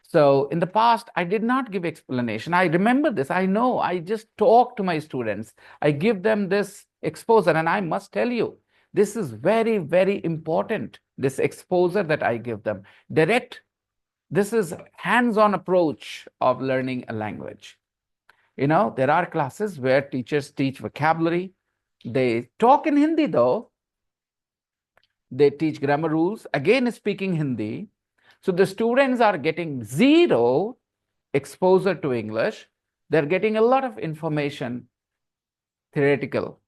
So in the past, I did not give explanation. I remember this. I know. I just talk to my students. I give them this exposure. And I must tell you, this is very, very important, this exposure that I give them. Direct, this is hands-on approach of learning a language. There are classes where teachers teach vocabulary. They talk in Hindi though. They teach grammar rules, again speaking Hindi. So the students are getting zero exposure to English. They're getting a lot of information, theoretical.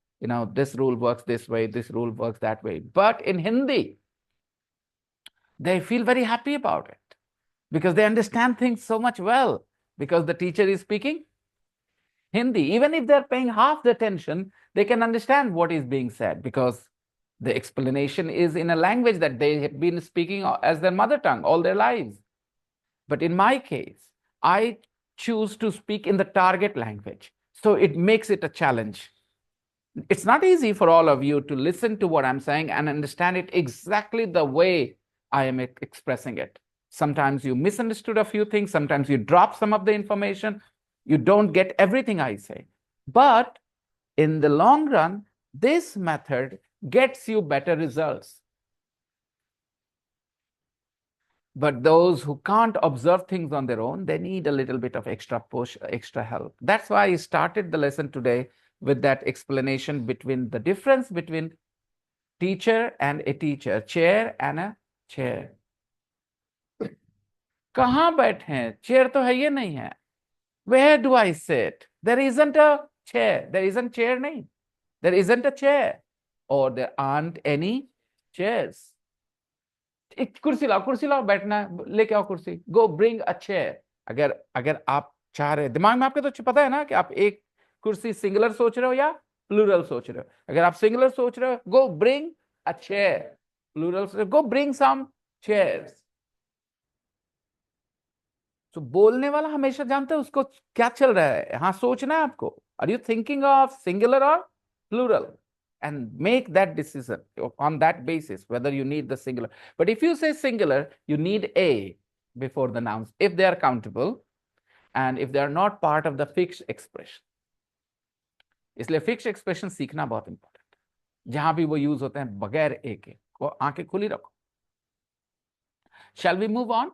This rule works this way, this rule works that way. But in Hindi, they feel very happy about it because they understand things so much well because the teacher is speaking Hindi. Even if they're paying half the attention, they can understand what is being said because the explanation is in a language that they have been speaking as their mother tongue all their lives. But in my case, I choose to speak in the target language. So it makes it a challenge. It's not easy for all of you to listen to what I'm saying and understand it exactly the way I am expressing it. Sometimes you misunderstood a few things. Sometimes you drop some of the information. You don't get everything I say. But in the long run, this method gets you better results. But those who can't observe things on their own, they need a little bit of extra push, extra help. That's why I started the lesson today with that explanation between the difference between teacher and a teacher, chair and a chair. कहाँ बैठे हैं? Chair तो है ये नहीं है. Where do I sit? There isn't a chair. There isn't chair नहीं. There isn't a chair. Or there aren't any chairs. एक कुर्सी लाओ बैठना है, लेके आओ कुर्सी. Go bring a chair. अगर आप चाह रहे, दिमाग में आपके तो पता है ना कि आप एक कुर्सी सिंगुलर सोच रहे हो या प्लूरल सोच रहे हो. अगर आप सिंगुलर सोच रहे हो, go bring a chair. Plural, so go bring some chairs. तो बोलने वाला हमेशा जानता है उसको क्या चल रहा है, हाँ सोचना है आपको, are you thinking of singular और plural, and make that decision on that basis whether you need the singular. But if you say singular, you need a before the nouns if they are countable and if they are not part of the fixed expression. इसलिए fixed expression सीखना बहुत important है, जहां भी वो use होते हैं बगैर ए के, को आंखें खुली रखो. Shall we move on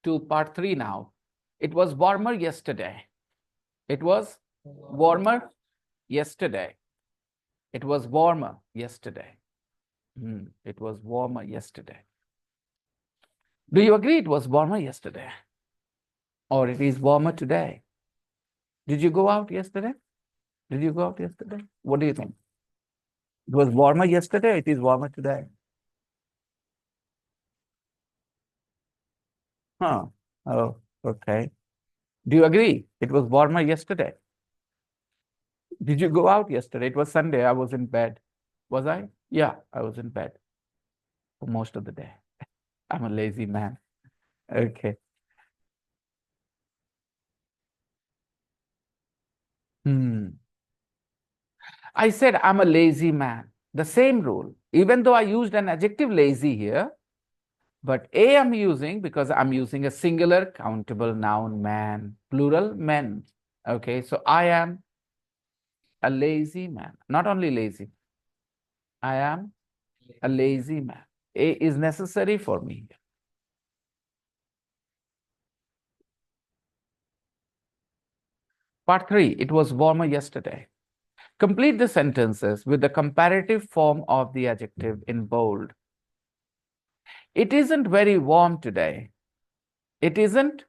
to part 3 now? It was warmer yesterday. It was warmer yesterday. It was warmer yesterday. It was warmer yesterday. Do you agree it was warmer yesterday? Or it is warmer today? Did you go out yesterday? Did you go out yesterday? What do you think? It was warmer yesterday, it is warmer today. Huh. Oh, okay. Do you agree? It was warmer yesterday. Did you go out yesterday? It was Sunday. I was in bed. Was I? Yeah, I was in bed for most of the day. I'm a lazy man. Okay. I said I'm a lazy man. The same rule. Even though I used an adjective lazy here, but A I'm using because I'm using a singular countable noun man, plural men. Okay, so I am a lazy man. Not only lazy, I am a lazy man. A is necessary for me. Part 3, it was warmer yesterday. Complete the sentences with the comparative form of the adjective in bold. It isn't very warm today. It isn't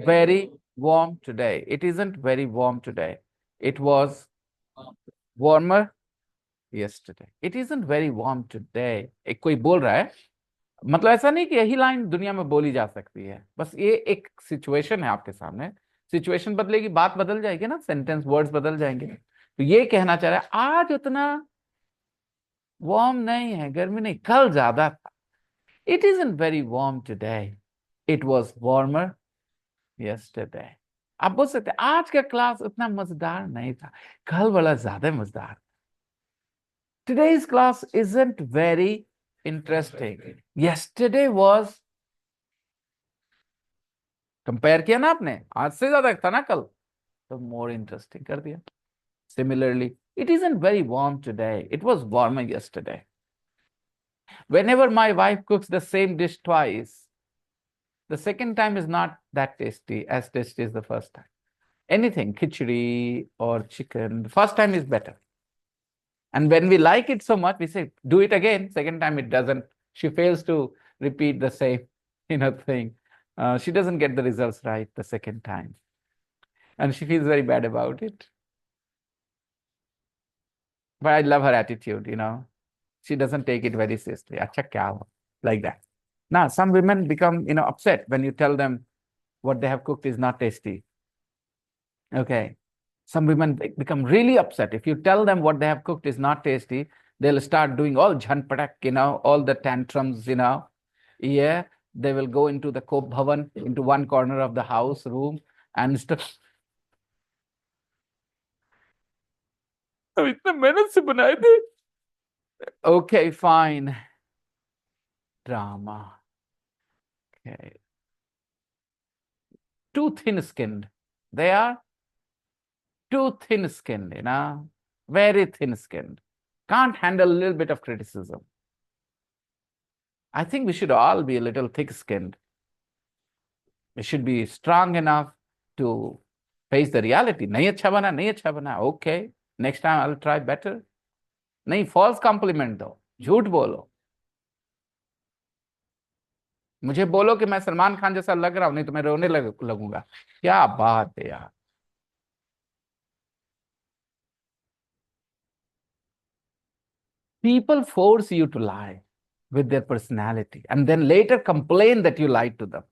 very warm today. It isn't very warm today. It was warmer yesterday. It isn't very warm today. एक कोई बोल रहा है, मतलब ऐसा नहीं कि यही लाइन दुनिया में बोली जा सकती है, बस ये एक सिचुएशन है आपके सामने. सिचुएशन बदलेगी, बात बदल जाएगी ना, सेंटेंस वर्ड्स बदल जाएंगे. तो ये कहना चाह रहा है आज उतना वार्म नहीं है, गर्मी नहीं, कल ज्यादा था. It isn't very warm today. It was warmer yesterday. आप बोल सकते हैं आज का क्लास उतना मजेदार नहीं था, कल वाला ज्यादा मजेदार. Today's class isn't very interesting. Yesterday was, compare किया ना आपने, आज से ज्यादा था ना कल, तो more interesting कर दिया. Similarly, it isn't very warm today. It was warmer yesterday. Whenever my wife cooks the same dish twice, the second time is not that tasty as tasty as the first time. Anything, khichdi or chicken, the first time is better. And when we like it so much, we say, do it again. Second time it doesn't. She fails to repeat the same, thing. She doesn't get the results right the second time. And she feels very bad about it. But I love her attitude, She doesn't take it very seriously. Acha kya hua? Like that. Now, some women become, upset when you tell them what they have cooked is not tasty. Okay. Some women become really upset. If you tell them what they have cooked is not tasty, they'll start doing all jhanpatak, all the tantrums, Yeah. They will go into the Kop Bhavan, into one corner of the house, room, and start. इतने मेहनत से बनाए थे. Okay, fine. Drama. Okay. Too thin-skinned. They are too thin-skinned, very thin-skinned. Can't handle a little bit of criticism. I think we should all be a little thick-skinned. We should be strong enough to face the reality. नहीं अच्छा बना, नहीं अच्छा बना. Okay, next time I'll try better. नहीं, false compliment दो, झूठ बोलो. मुझे बोलो कि मैं सलमान खान जैसा लग रहा हूं, नहीं तो मैं रोने लगूंगा. क्या बात है यार. People force you to lie with their personality and then later complain that you lied to them.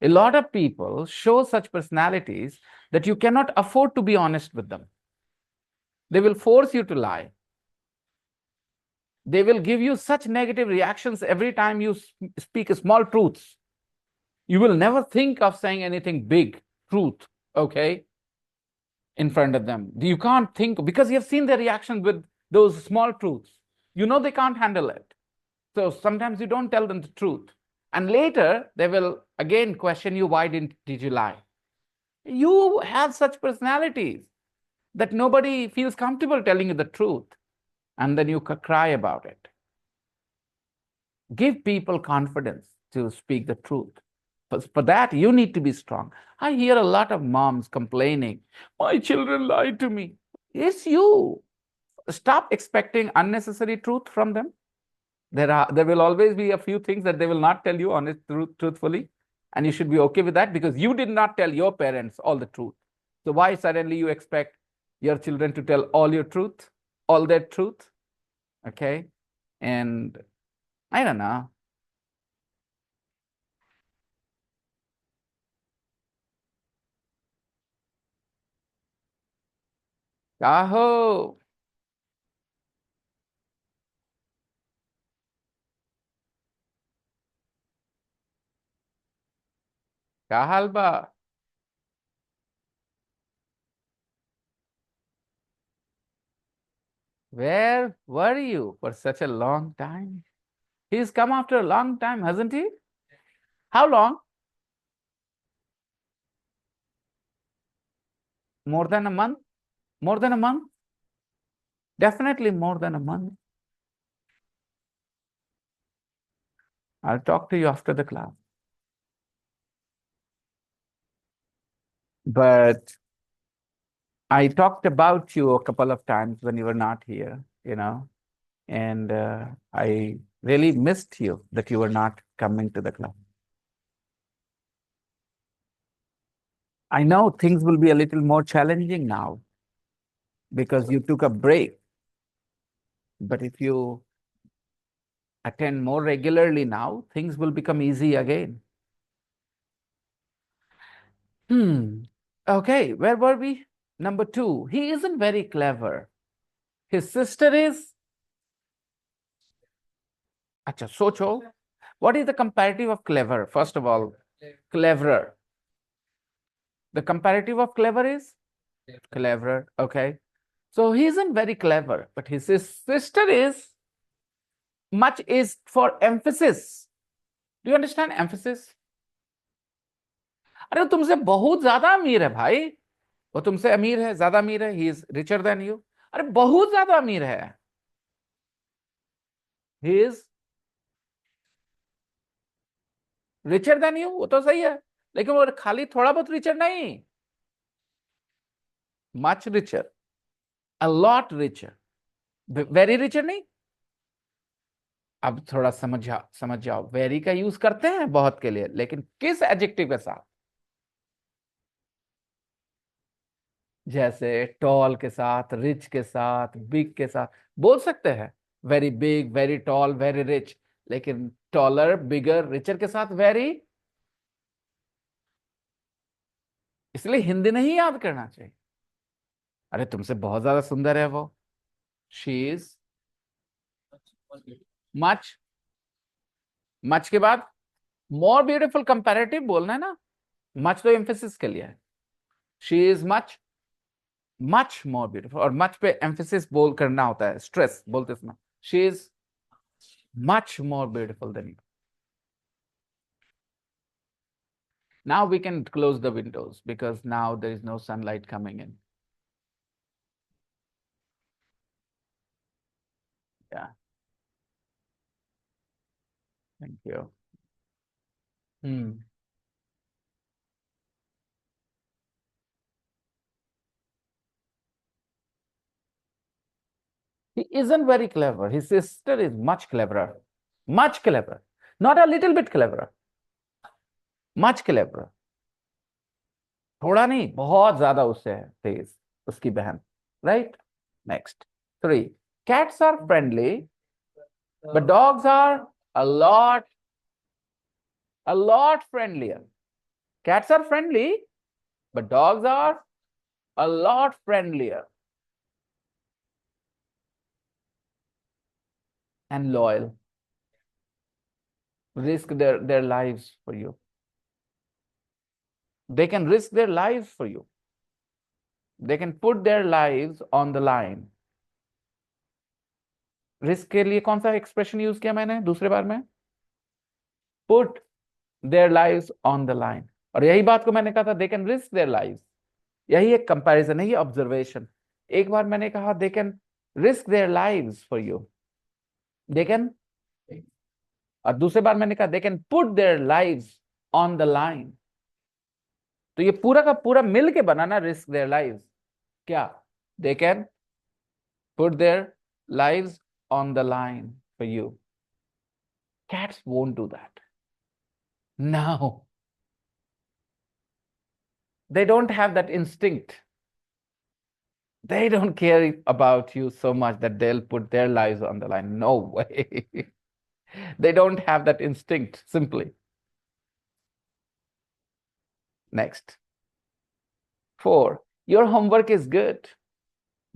A lot of people show such personalities that you cannot afford to be honest with them. They will force you to lie. They will give you such negative reactions every time you speak small truths. You will never think of saying anything big truth, okay, in front of them. You can't think because you have seen their reaction with those small truths. You know they can't handle it. So sometimes you don't tell them the truth. And later they will again question you, why did you lie? You have such personalities that nobody feels comfortable telling you the truth. And then you cry about it. Give people confidence to speak the truth. For that, you need to be strong. I hear a lot of moms complaining, my children lied to me. It's you. Stop expecting unnecessary truth from them. There will always be a few things that they will not tell you truthfully. And you should be okay with that because you did not tell your parents all the truth. So why suddenly you expect your children to tell all your truth, all their truth? Okay. And I don't know. Kaho, kahalba. Where were you for such a long time? He's come after a long time, hasn't he? How long? More than a month? More than a month? Definitely more than a month. I'll talk to you after the class. But I talked about you a couple of times when you were not here, and I really missed you that you were not coming to the class. I know things will be a little more challenging now because you took a break. But if you attend more regularly now, things will become easy again. Okay, where were we? Number 2, he isn't very clever. His sister is. Acha, socho. What is the comparative of clever? First of all, cleverer. The comparative of clever is cleverer. Okay. So he isn't very clever, but his sister is. Much is for emphasis. Do you understand emphasis? अरे तुमसे बहुत ज्यादा अमीर है भाई. वो तुमसे अमीर है, ज्यादा अमीर है. He is richer than you. अरे बहुत ज्यादा अमीर है. He is richer than you. वो तो सही है, लेकिन वो खाली थोड़ा बहुत रिचर नहीं. Much richer, a lot richer, very richer नहीं. अब थोड़ा समझ जाओ. वेरी का यूज करते हैं बहुत के लिए, लेकिन किस एडजेक्टिव के साथ? जैसे टॉल के साथ, रिच के साथ, बिग के साथ बोल सकते हैं. Very big, very tall, very rich. लेकिन टॉलर, बिगर, रिचर के साथ वेरी. इसलिए हिंदी नहीं याद करना चाहिए. अरे तुमसे बहुत ज्यादा सुंदर है वो. She is much. मच के बाद मोर ब्यूटीफुल. कंपैरेटिव बोलना है ना. मच तो एम्फेसिस के लिए है. She is much, much more beautiful. और मच पे एम्फेसिस बोल करना होता है, स्ट्रेस बोलते समय. She is much more beautiful then you. Now we can close the windows because now there is no sunlight coming in. Yeah, thank you. He isn't very clever. His sister is much cleverer. Much cleverer. Not a little bit cleverer. Much cleverer. थोड़ा नहीं, बहुत ज्यादा उससे है तेज उसकी बहन. Right? Next. 3. Cats are friendly, but dogs are a lot friendlier. Cats are friendly, but dogs are a lot friendlier. and loyal, risk their lives for you. They can risk their lives for you. They can put their lives on the line. Risk के लिए कौन सा expression use किया मैंने दूसरे बार में? Put their lives on the line. और यही बात को मैंने कहा था, they can risk their lives. यही एक कंपैरिजन है, ये ऑब्जर्वेशन। एक बार मैंने कहा they can risk their lives for you, they can, और दूसरे बार मैंने कहा दे can put their lives on the line. तो ये पूरा का पूरा मिल के बना ना रिस्क देयर लाइव्स। क्या? They can put their lives on the line for you. Cats won't do that. No. They don't have that instinct. They don't care about you so much that they'll put their lives on the line. No way. They don't have that instinct, simply. Next. 4. Your homework is good.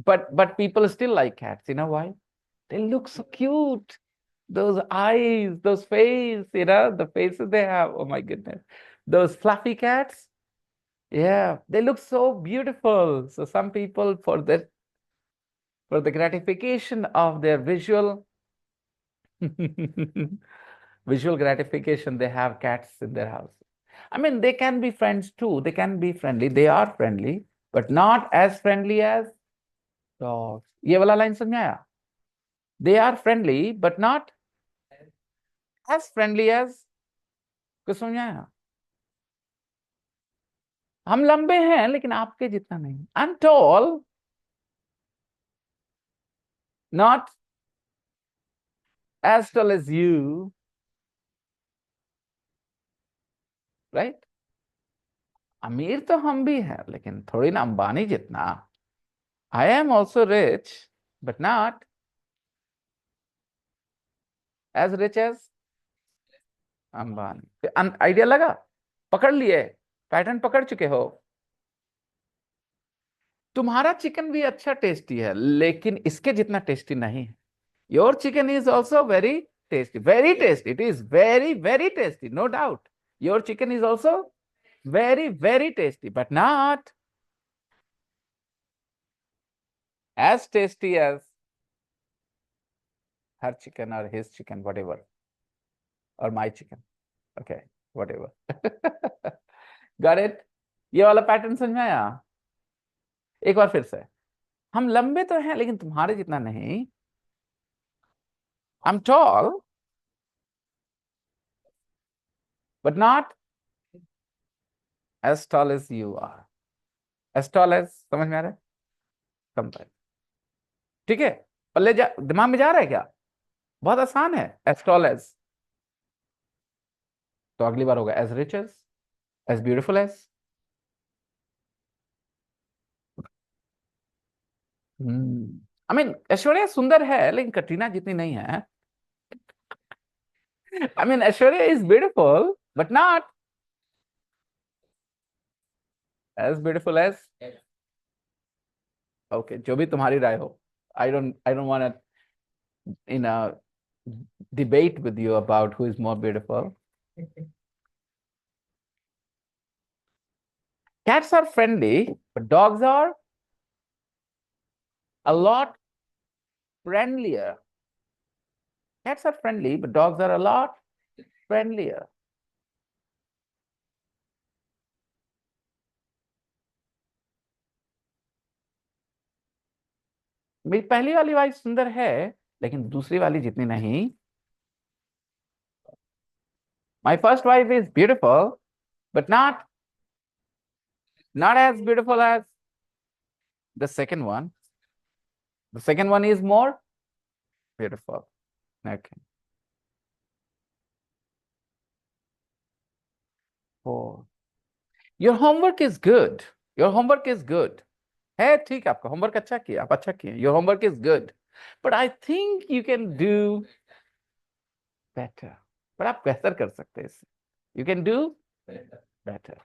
But people still like cats. You know why? They look so cute. Those eyes, those face, the faces they have. Oh my goodness. Those fluffy cats. Yeah, they look so beautiful. So some people, for the gratification of their visual visual gratification, they have cats in their house. I mean, they can be friends too. They can be friendly. They are friendly, but not as friendly as dogs. ये वाला line समझ में आया? They are friendly, but not as friendly as, कुछ समझ में आया? हम लंबे हैं लेकिन आपके जितना नहीं. I'm tall, not as tall as you, right? अमीर तो हम भी हैं लेकिन थोड़ी ना अंबानी जितना. I am also rich, but not as rich as Ambani. Idea लगा? पकड़ लिए? पैटर्न पकड़ चुके हो? तुम्हारा चिकन भी अच्छा टेस्टी है लेकिन इसके जितना टेस्टी नहीं है. Your chicken is also very tasty, very tasty. It is very, very tasty, no doubt. Your chicken is also very, very tasty, but not as tasty as her chicken or his chicken, whatever, or my chicken. Okay, whatever. Got it? ये वाला pattern समझ में आया? एक बार फिर से. हम लंबे तो हैं लेकिन तुम्हारे जितना नहीं. I'm tall, but not as tall as you are. As tall as, समझ में आ रहा है? कंपेयर. ठीक है? पल्ले दिमाग में जा रहा है क्या? बहुत आसान है. As tall as, तो अगली बार होगा as rich as beautiful as. I mean Aishwarya सुंदर है लेकिन कटरीना जितनी नहीं है. I mean Aishwarya is beautiful but not as beautiful as. Okay, जो भी तुम्हारी राय हो. I don't want in a debate with you about who is more beautiful. Cats are friendly, but dogs are a lot friendlier. Cats are friendly, but dogs are a lot friendlier. मेरी पहली वाली wife सुंदर है लेकिन दूसरी वाली जितनी नहीं. My first wife is beautiful, but not as beautiful as the second one. The second one is more beautiful. Okay. 4. Your homework is good. Your homework is good. है ठीक है, आपका होमवर्क अच्छा किया, आप अच्छा किए. Your homework is good, but I think you can do better. पर आप बेहतर कर सकते हैं इससे. You can do better.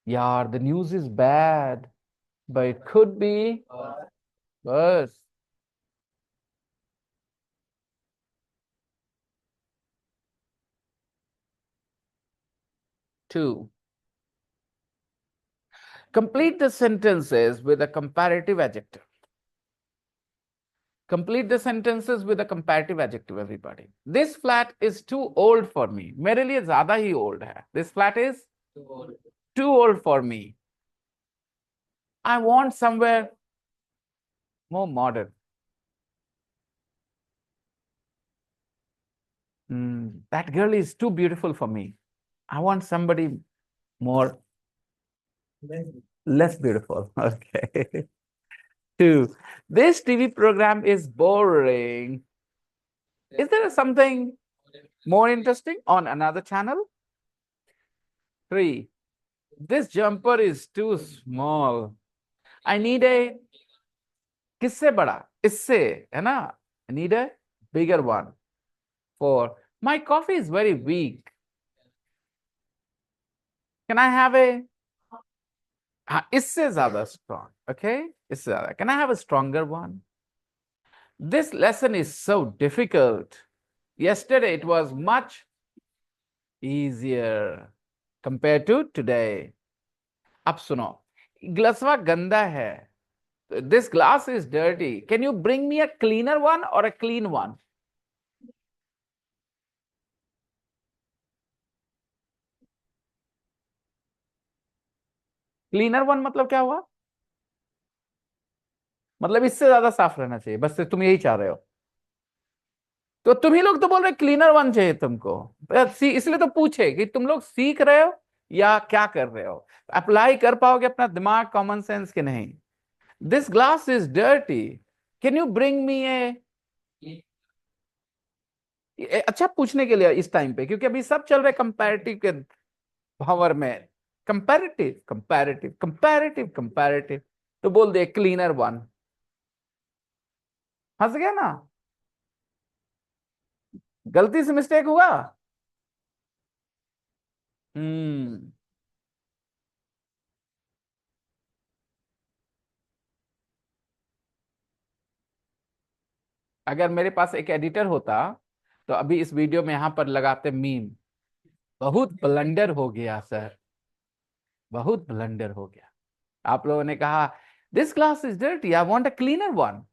यार, the news is bad, but it could be worse. 2. Complete the sentences with a comparative adjective. Complete the sentences with a comparative adjective, everybody. This flat is too old for me. मेरे लिए ज्यादा ही old है. This flat is too old for me. I want somewhere more modern. That girl is too beautiful for me. I want somebody more less beautiful. Okay. 2. This TV program is boring. Is there something more interesting on another channel? 3. This jumper is too small. I need a किससे बड़ा इससे है ना I need a bigger one. 4. My coffee is very weak. Can I have a इससे ज्यादा strong. Okay, इससे ज्यादा. Can I have a stronger one? This lesson is so difficult. Yesterday it was much easier compared to today. अब सुनो, ग्लासवा गंदा है. This glass is dirty. Can you bring me a cleaner one or a clean one? Cleaner one मतलब क्या हुआ? मतलब इससे ज्यादा साफ रहना चाहिए, बस तुम यही चाह रहे हो. तो तुम ही लोग तो बोल रहे क्लीनर वन चाहिए तुमको. इसलिए तो पूछे कि तुम लोग सीख रहे हो या क्या कर रहे हो, अप्लाई कर पाओगे अपना दिमाग, कॉमन सेंस के नहीं. This glass is dirty. Can you bring me a. अच्छा पूछने के लिए इस टाइम पे, क्योंकि अभी सब चल रहे कंपैरेटिव के पावर में. कंपैरेटिव कंपैरेटिव कंपैरेटिव कंपैरेटिव, तो बोल दे क्लीनर वन. हंस गया ना? गलती से मिस्टेक हुआ. हम्म अगर मेरे पास एक एडिटर होता तो अभी इस वीडियो में यहां पर लगाते मीम. बहुत ब्लंडर हो गया सर, बहुत ब्लंडर हो गया. आप लोगों ने कहा this glass is dirty, I want a cleaner one.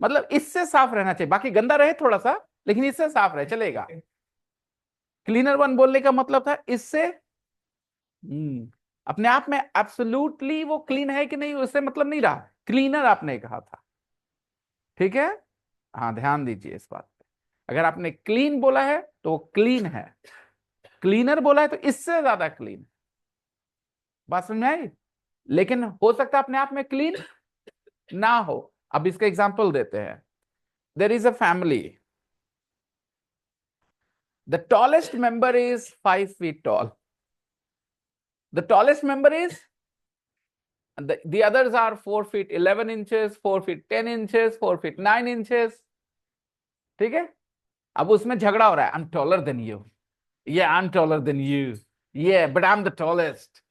मतलब इससे साफ रहना चाहिए, बाकी गंदा रहे थोड़ा सा लेकिन इससे साफ रहे चलेगा. क्लीनर वन बोलने का मतलब था इससे. अपने आप में एब्सोल्युटली वो क्लीन है कि नहीं उससे मतलब नहीं रहा, क्लीनर आपने कहा था. ठीक है, हाँ ध्यान दीजिए इस बात पे. अगर आपने क्लीन बोला है तो वो क्लीन है, क्लीनर बोला है तो इससे ज्यादा क्लीन. बात समझ में आई? लेकिन हो सकता है अपने आप में क्लीन ना हो. अब इसका एग्जांपल देते हैं. There is a family. The tallest member is 5 feet tall. The tallest member is, the others are 4 feet 11 inches, 4 feet 10 inches, 4 feet 9 inches. ठीक है, अब उसमें झगड़ा हो रहा है. I'm taller than you. Yeah, I'm taller than you. Yeah, but I'm the tallest.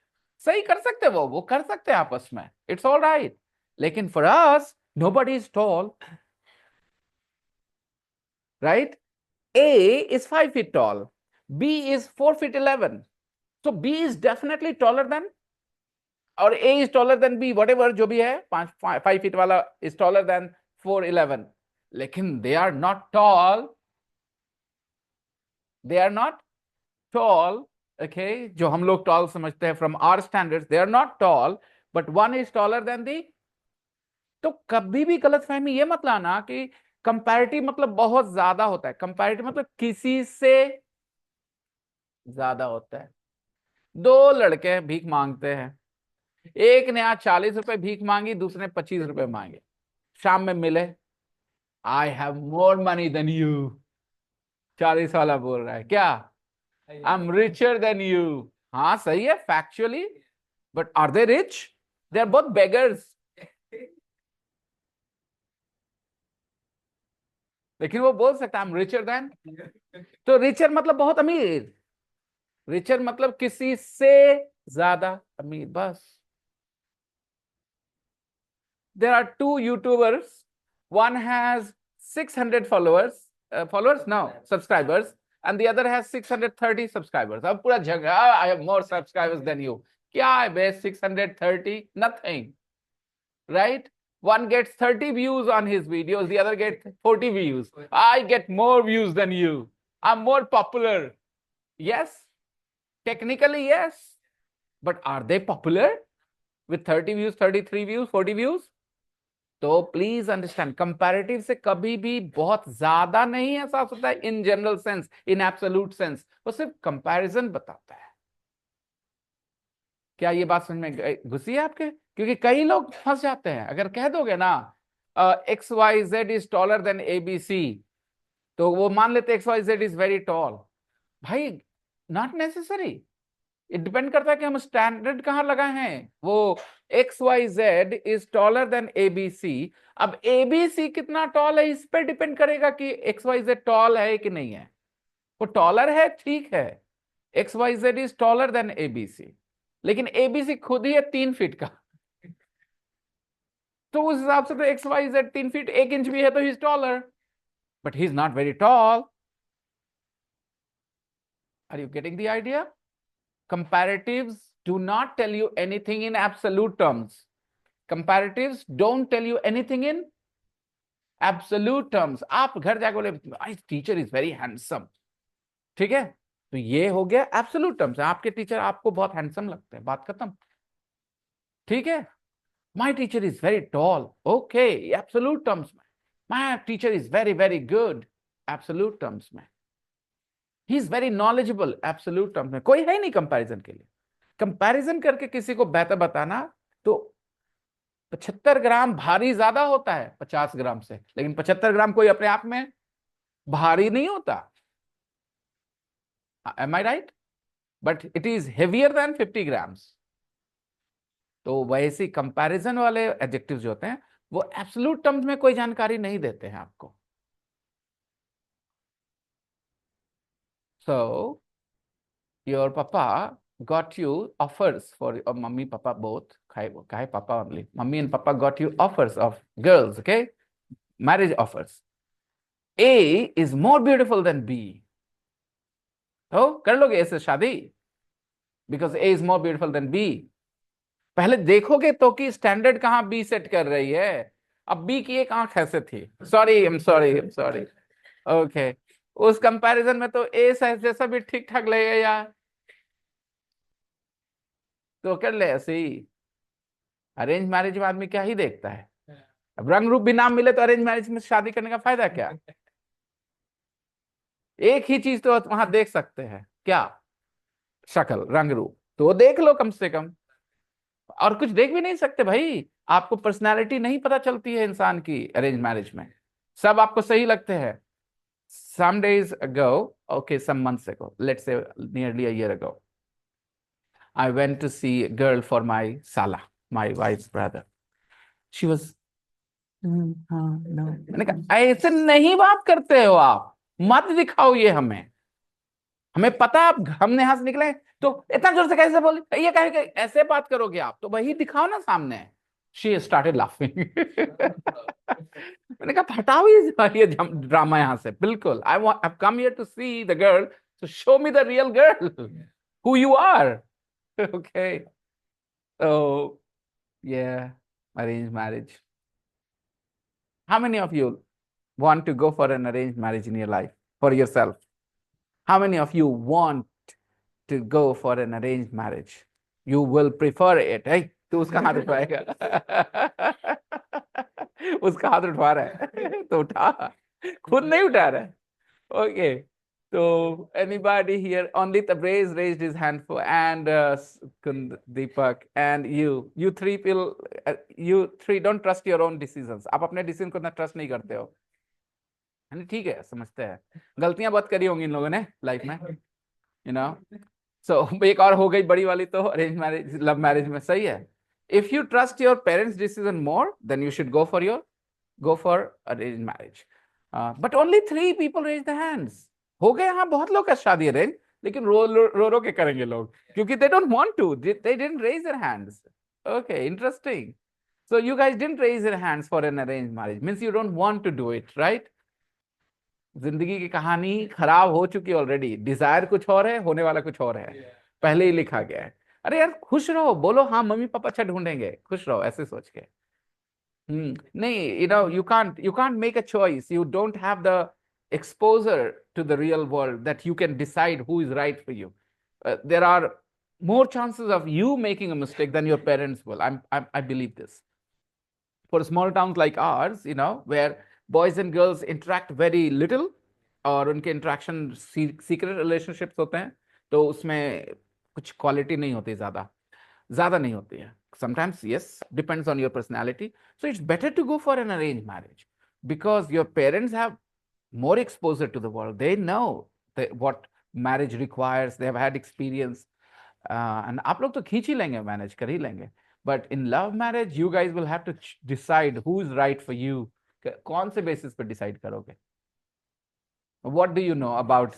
सही कर सकते वो कर सकते हैं आपस में. It's all right. लेकिन for us, nobody is tall. Right? A is 5 feet tall. B is 4 feet 11. So B is definitely taller than, और A is taller than B, whatever जो भी है, 5 feet वाला is taller than 4'11. लेकिन they are not tall. They are not tall. Okay, जो हम लोग tall समझते हैं from our standards, they are not tall, but one is taller than the. तो कभी भी गलतफहमी ये मत लाना कि कंपैरेटिव मतलब बहुत ज्यादा होता है. कंपैरेटिव मतलब किसी से ज्यादा होता है. दो लड़के भीख मांगते हैं, एक ने आज 40 रुपए भीख मांगी, दूसरे ने 25 रुपए मांगे. शाम में मिले. I have more money than you. 40 वाला बोल रहा है क्या? I am richer than you. हाँ सही है factually, but are they rich? They are both beggars. लेकिन वो बोल सकता है आई एम रिचर देन. तो रिचर मतलब बहुत अमीर, रिचर मतलब किसी से ज्यादा अमीर, बस. There are two YouTubers. One has 600 followers, no, subscribers, and the other has 630 subscribers. अब पूरा झगड़ा, I have more subscribers than you. क्या है बे 630? Nothing, right? One gets 30 views on his videos, the other gets 40 views. I get more views than you. I'm more popular. Yes, technically yes, but are they popular with 30 views, 33 views, 40 views? तो please understand, comparative से कभी भी बहुत ज्यादा नहीं एहसास होता है in general sense, in absolute sense, वो सिर्फ कंपैरिजन बताता है। क्या ये बात समझ में घुसी है आपके? क्योंकि कई लोग फंस जाते हैं, अगर कह दोगे ना X Y Z is taller than ABC, तो वो मान लेते X Y Z is very tall. भाई नॉट नेसेसरी, इट डिपेंड करता है कि हम स्टैंडर्ड कहां लगाए हैं। वो X Y Z is taller than ABC, अब एबीसी कितना टॉल है इस पर डिपेंड करेगा कि एक्स वाई जेड टॉल है कि नहीं है। वो टॉलर है, ठीक है, X Y Z is taller than ABC, लेकिन एबीसी खुद ही है 3 फीट का, तो उस हिसाब से तो X Y Z 3 feet 1 inch भी है तो he is taller, but he is not very tall. Are you getting the idea? Comparatives do not tell you anything in absolute terms. Comparatives don't tell you anything in absolute terms. आप घर जाके बोले my teacher is very handsome, ठीक है, तो ये हो गया एब्सोल्यूट टर्म्स, आपके टीचर आपको बहुत हैंडसम लगते हैं, बात खत्म, ठीक है। My teacher is very tall, okay, absolute terms में। My teacher is very very good, absolute terms में। He is very knowledgeable, absolute terms में। कोई है नहीं कंपैरिजन के लिए। कंपैरिजन करके किसी को बेहतर बताना, तो 75 ग्राम भारी ज्यादा होता है 50 ग्राम से, लेकिन 75 ग्राम कोई अपने आप में भारी नहीं होता। Am I right? But it is heavier than 50 grams. तो वैसे कंपैरिजन वाले एडजेक्टिव्स जो होते हैं वो एब्सोल्यूट टर्म्स में कोई जानकारी नहीं देते हैं आपको। सो योर पापा got you offers for your mummy papa both, kai papa only, mummy and papa got you offers of girls, okay, marriage offers. A is more beautiful than B, तो कर लोगे ऐसे शादी? because A is more beautiful than B। पहले देखोगे तो कि standard कहां B सेट कर रही है। अब B की एक आंख ऐसे थी, sorry I am sorry, okay, उस कंपैरिजन में तो A साइज जैसा भी ठीक ठाक लगेगा यार, तो कर ले ऐसे ही। अरेंज मैरिज में आदमी क्या ही देखता है, अब रंग रूप भी नाम मिले तो अरेंज मैरिज में शादी करने का फायदा क्या? एक ही चीज तो वहां देख सकते हैं, क्या? शक्ल, रंग रूप, तो वो देख लो कम से कम, और कुछ देख भी नहीं सकते भाई। आपको पर्सनालिटी नहीं पता चलती है इंसान की अरेंज मैरिज में, सब आपको सही लगते हैं। some days ago, okay, some months ago, let's say nearly a year ago, I went to see a girl for my Sala, my wife's brother. She was, no. मैंने कहा ऐसे नहीं बात करते हो आप, मत दिखाओ ये हमें पता आप हमने यहां से निकले तो इतना जोर से कैसे बोले, ये कहे ऐसे बात करोगे आप, तो वही दिखाओ ना सामने। She started laughing. मैंने कहा हटाओ ये ड्रामा यहाँ से, बिल्कुल। I've come here to see the girl, so show me the real girl, who you are. Okay, so yeah, arranged marriage. How many of you want to go for an arranged marriage in your life for yourself? How many of you want to go for an arranged marriage? You will prefer it, hey? तो उसका हाथ उठवाएगा। उसका हाथ उठवा रहा है तो उठा, खुद नहीं उठा रहा है। ओके, तो anybody here? Only Tabrez raised his hand for, and Deepak, and you three people, you three don't trust your own decisions. आप अपने डिसीजन को इतना ट्रस्ट नहीं करते हो, ठीक है, समझते हैं, गलतियां बहुत करी होंगी इन लोगों ने लाइफ में, यू नो। सो एक और हो गई बड़ी वाली तो अरेंज मैरिज, लव मैरिज में, सही है। If you trust your parents decision more, then you should go for arranged marriage. But only 3 people raise the hands. हो गए, हाँ बहुत लोग का शादी अरेंज, लेकिन रो के करेंगे लोग, क्योंकि they don't want to, they didn't raise their hands. Okay, interesting. So you guys didn't raise your hands for an arranged marriage, means you don't want to do it, right? जिंदगी की कहानी खराब हो चुकी है ऑलरेडी, डिजायर कुछ और है, होने वाला कुछ और है, पहले ही लिखा गया है। अरे यार खुश रहो, बोलो हाँ मम्मी पापा अच्छा ढूंढेंगे, खुश रहो ऐसे सोच के। नहीं, you can't make a choice. You don't have the exposure to the real world that you can decide who is right for you. There are more chances of you making a mistake than your parents will. I believe this. For small towns like ours, where boys and girls interact very little, और उनके interaction secret relationships होते हैं, तो उसमें कुछ quality नहीं होती, ज्यादा ज्यादा नहीं होती है. Sometimes yes, depends on your personality. So it's better to go for an arranged marriage because your parents have more exposure to the world. They know what marriage requires. They have had experience. And आप लोग तो खींच ही लेंगे, manage कर ही लेंगे. But in love marriage, you guys will have to decide who is right for you. कौन से basis पे decide करोगे? What do you know about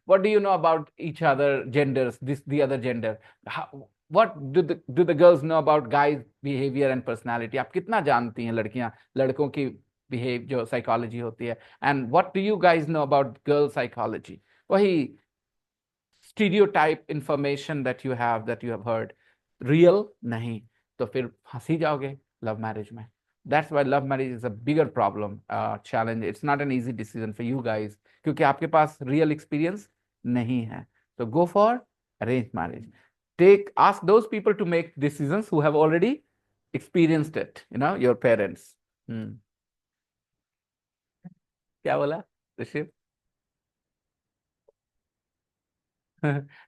what do you know about each other genders, the other gender? What do the girls know about guys behavior and personality? आप कितना जानती हैं लड़कियां लड़कों की बिहेव जो साइकोलॉजी होती है? And what do you guys know about girl psychology? वही stereotype information that you have heard, real नहीं, तो फिर फंसी जाओगे love marriage में. That's why love marriage is a bigger problem, challenge. It's not an easy decision for you guys क्योंकि आपके पास real experience नहीं है. So go for arranged marriage. Ask those people to make decisions who have already experienced it, your parents. क्या बोला ऋषि?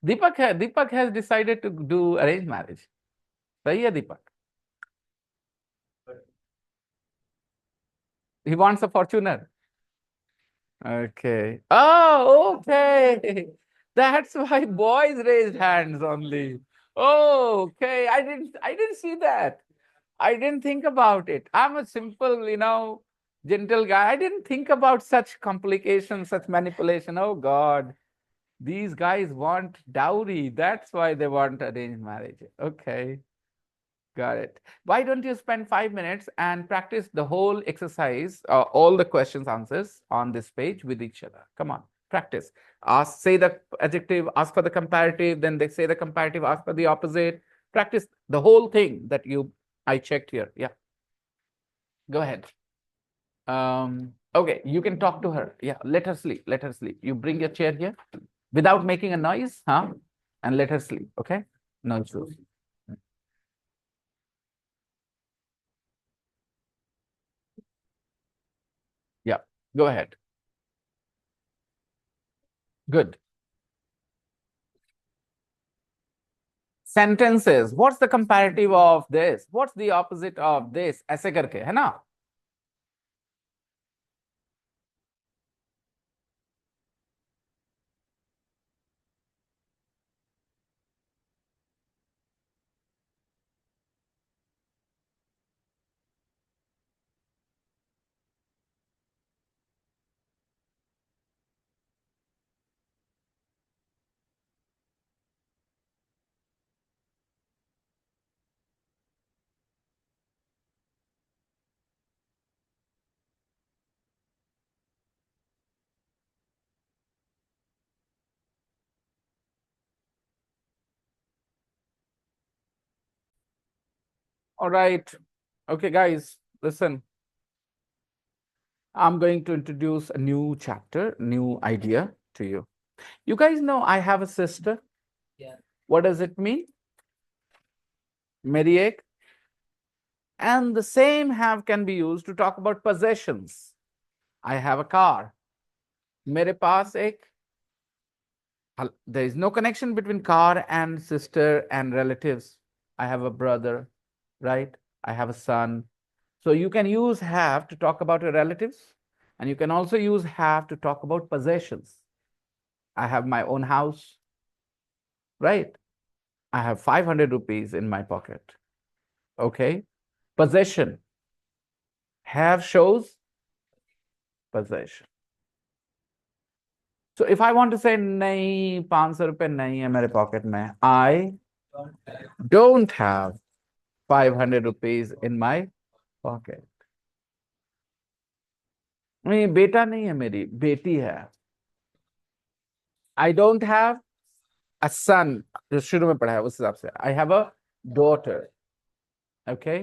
Deepak has decided to do arranged marriage. सही है दीपक? He wants a Fortuner. Okay. Oh, okay. That's why boys raised hands only. Oh, okay. I didn't see that. I didn't think about it. I'm a simple, gentle guy. I didn't think about such complications, such manipulation. Oh God. These guys want dowry. That's why they want arranged marriage. Okay. Got it. Why don't you spend 5 minutes and practice the whole exercise, all the questions, answers on this page with each other? Come on, practice. Say the adjective, ask for the comparative, then they say the comparative, ask for the opposite. Practice the whole thing that I checked here. Yeah. Go ahead. Okay, you can talk to her. Yeah, let her sleep. Let her sleep. You bring your chair here without making a noise, huh? And let her sleep. Okay? No issues. Yeah, go ahead. Good. Sentences. What's the comparative of this? What's the opposite of this? ऐसे करके है ना? All right. Okay, guys, listen. I'm going to introduce a new chapter, new idea to you. You guys know I have a sister. Yeah. What does it mean? मेरी एक. And the same have can be used to talk about possessions. I have a car. मेरे पास एक. There is no connection between car and sister and relatives. I have a brother, right? I have a son. So you can use have to talk about your relatives, and you can also use have to talk about possessions. I have my own house, right? I have 500 rupees in my pocket. Okay. Possession. Have shows possession. So if I want to say nahi, 500 रुपए नहीं है मेरे pocket में, I don't have 500 rupees in my pocket. नहीं, बेटा नहीं है, मेरी बेटी है। आई डोंट हैव अ सन, जो शुरू में पढ़ा है उस हिसाब से, I have a daughter. Okay,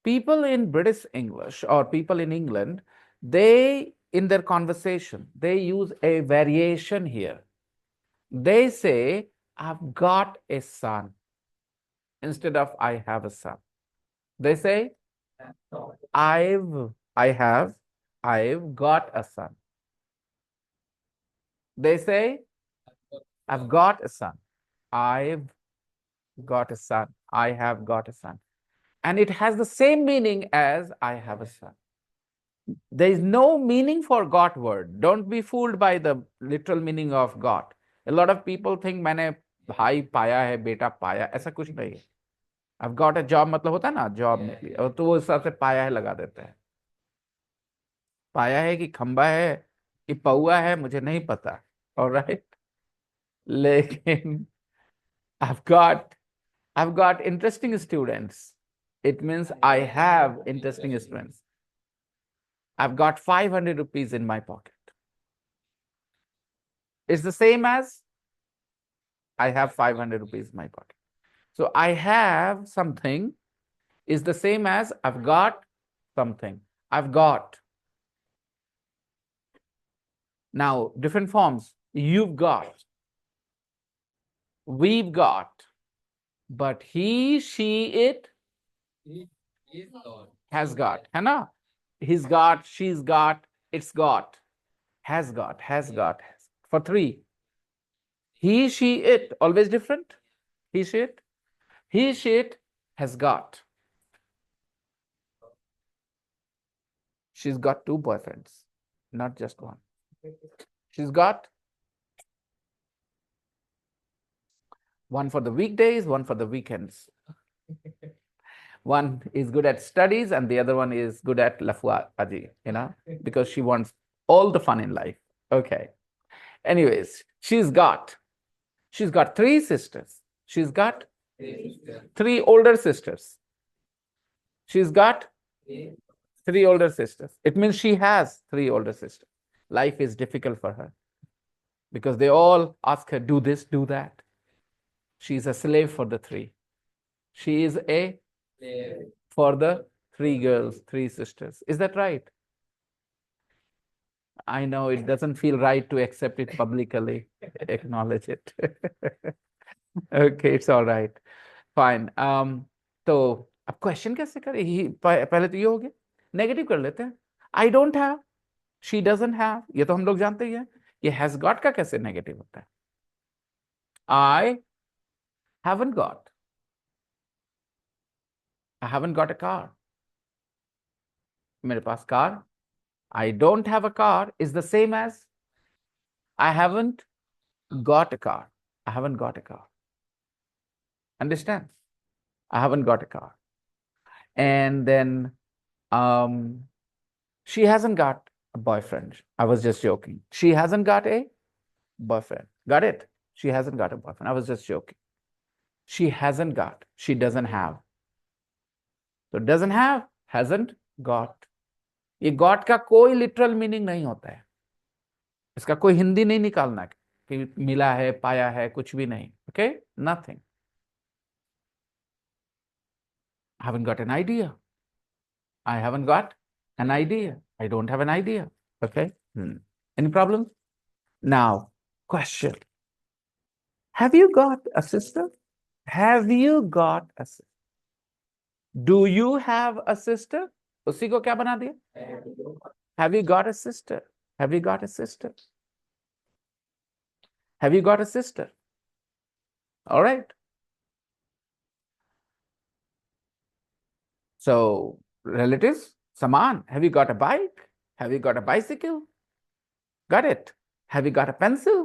people in British English or people in England, they, in their conversation, they use a variation here. They say, I've got a son instead of I have a son. They say, I've, I have, I've got a son. They say, I've got a son. I've got a son. I have got a son. And it has the same meaning as I have a son. There is no meaning for got word. Don't be fooled by the literal meaning of got. A lot of people think मैंने भाई पाया है, बेटा पाया, ऐसा कुछ नहीं है। I've got a job मतलब होता है ना जॉब में, और तो वो हिसाब से पाया है लगा देते हैं। पाया है कि खंबा है कि पौआ है, मुझे नहीं पता। ऑलराइट, लेकिन I've got I've got interesting students. It means I have interesting students. I've got 500 rupees in my pocket. It's the same as I have 500 rupees in my pocket. So I have something is the same as I've got something. I've got. Now, different forms. You've got. We've got. But he, she, it has got. है ना? He's got, she's got, it's got. Has got, has got. For three. He, she, it. Always different. He, she, it. He, she, it has got. She's got two boyfriends, not just one. She's got one for the weekdays, one for the weekends. One is good at studies and the other one is good at lafua aji, because she wants all the fun in life. Okay. Anyways, she's got three sisters. She's got three older sisters. She's got three older sisters. It means she has three older sisters. Life is difficult for her because they all ask her, do this, do that. She's a slave for the three. She is a for the three girls, three sisters. Is that right? I know it doesn't feel right to accept it publicly, acknowledge it. Okay, it's all right. Fine. तो अब question कैसे करें? पहले तो ये हो गया, negative कर लेते हैं। आई don't have, she doesn't have, ये तो हम लोग जानते ही हैं। ये हैज गॉट का कैसे नेगेटिव होता है? आई haven't got, I haven't got a car. मेरे पास car, I don't have a car is the same as I haven't got a car. I haven't got a car. Understand? I haven't got a car. And then um, she hasn't got a boyfriend. I was just joking. She hasn't got a boyfriend. Got it? She hasn't got a boyfriend. I was just joking. She hasn't got. She doesn't have. So doesn't have, hasn't got. ये got का कोई literal meaning नहीं होता है। इसका कोई हिंदी नहीं निकालना कि मिला है, पाया है, कुछ भी नहीं। Okay? Nothing. I haven't got an idea. I haven't got an idea. I don't have an idea. Okay? Any problem? Now, question. Have you got a sister? Have you got a sister? Do you have a sister? उसी को क्या बना दिया? Have you got a sister? Have you got a sister? Have you got a sister? All right. So, relatives, saman. Have you got a bike? Have you got a bicycle? Got it? Have you got a pencil?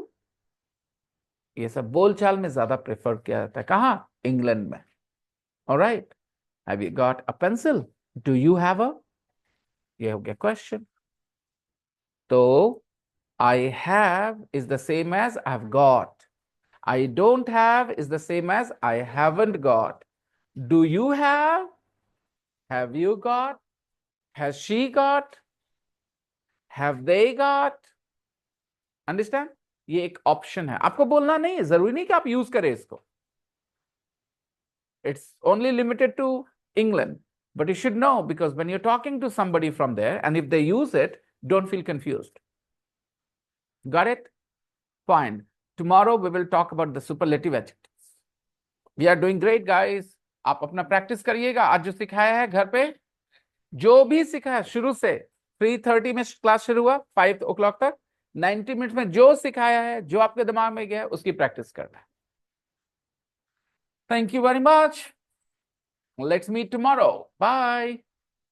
ये सब बोलचाल में ज्यादा prefer किया जाता है। कहाँ? England में। Alright, have you got a pencil? Do you have a? ये हो गया क्वेश्चन। तो I have is the same as I have got. I don't have is the same as I haven't got. Do you have? Have you got? Has she got? Have they got. Understand? ये एक option है, आपको बोलना नहीं है, जरूरी नहीं कि आप यूज करें इसको। It's only limited to England, but you should know, because when you're talking to somebody from there and if they use it, don't feel confused. Got it? Fine. Tomorrow we will talk about the superlative adjectives. We are doing great, guys. आप अपना practice करिएगा। आज जो सिखाया है घर पे, जो भी सिखाया शुरू से, 3:30 में क्लास शुरू हुआ, 5 o'clock तक, 90 मिनट में जो सिखाया है, जो आपके दिमाग में गया है, उसकी प्रैक्टिस करना है। Thank you very much. Let's meet tomorrow. Bye.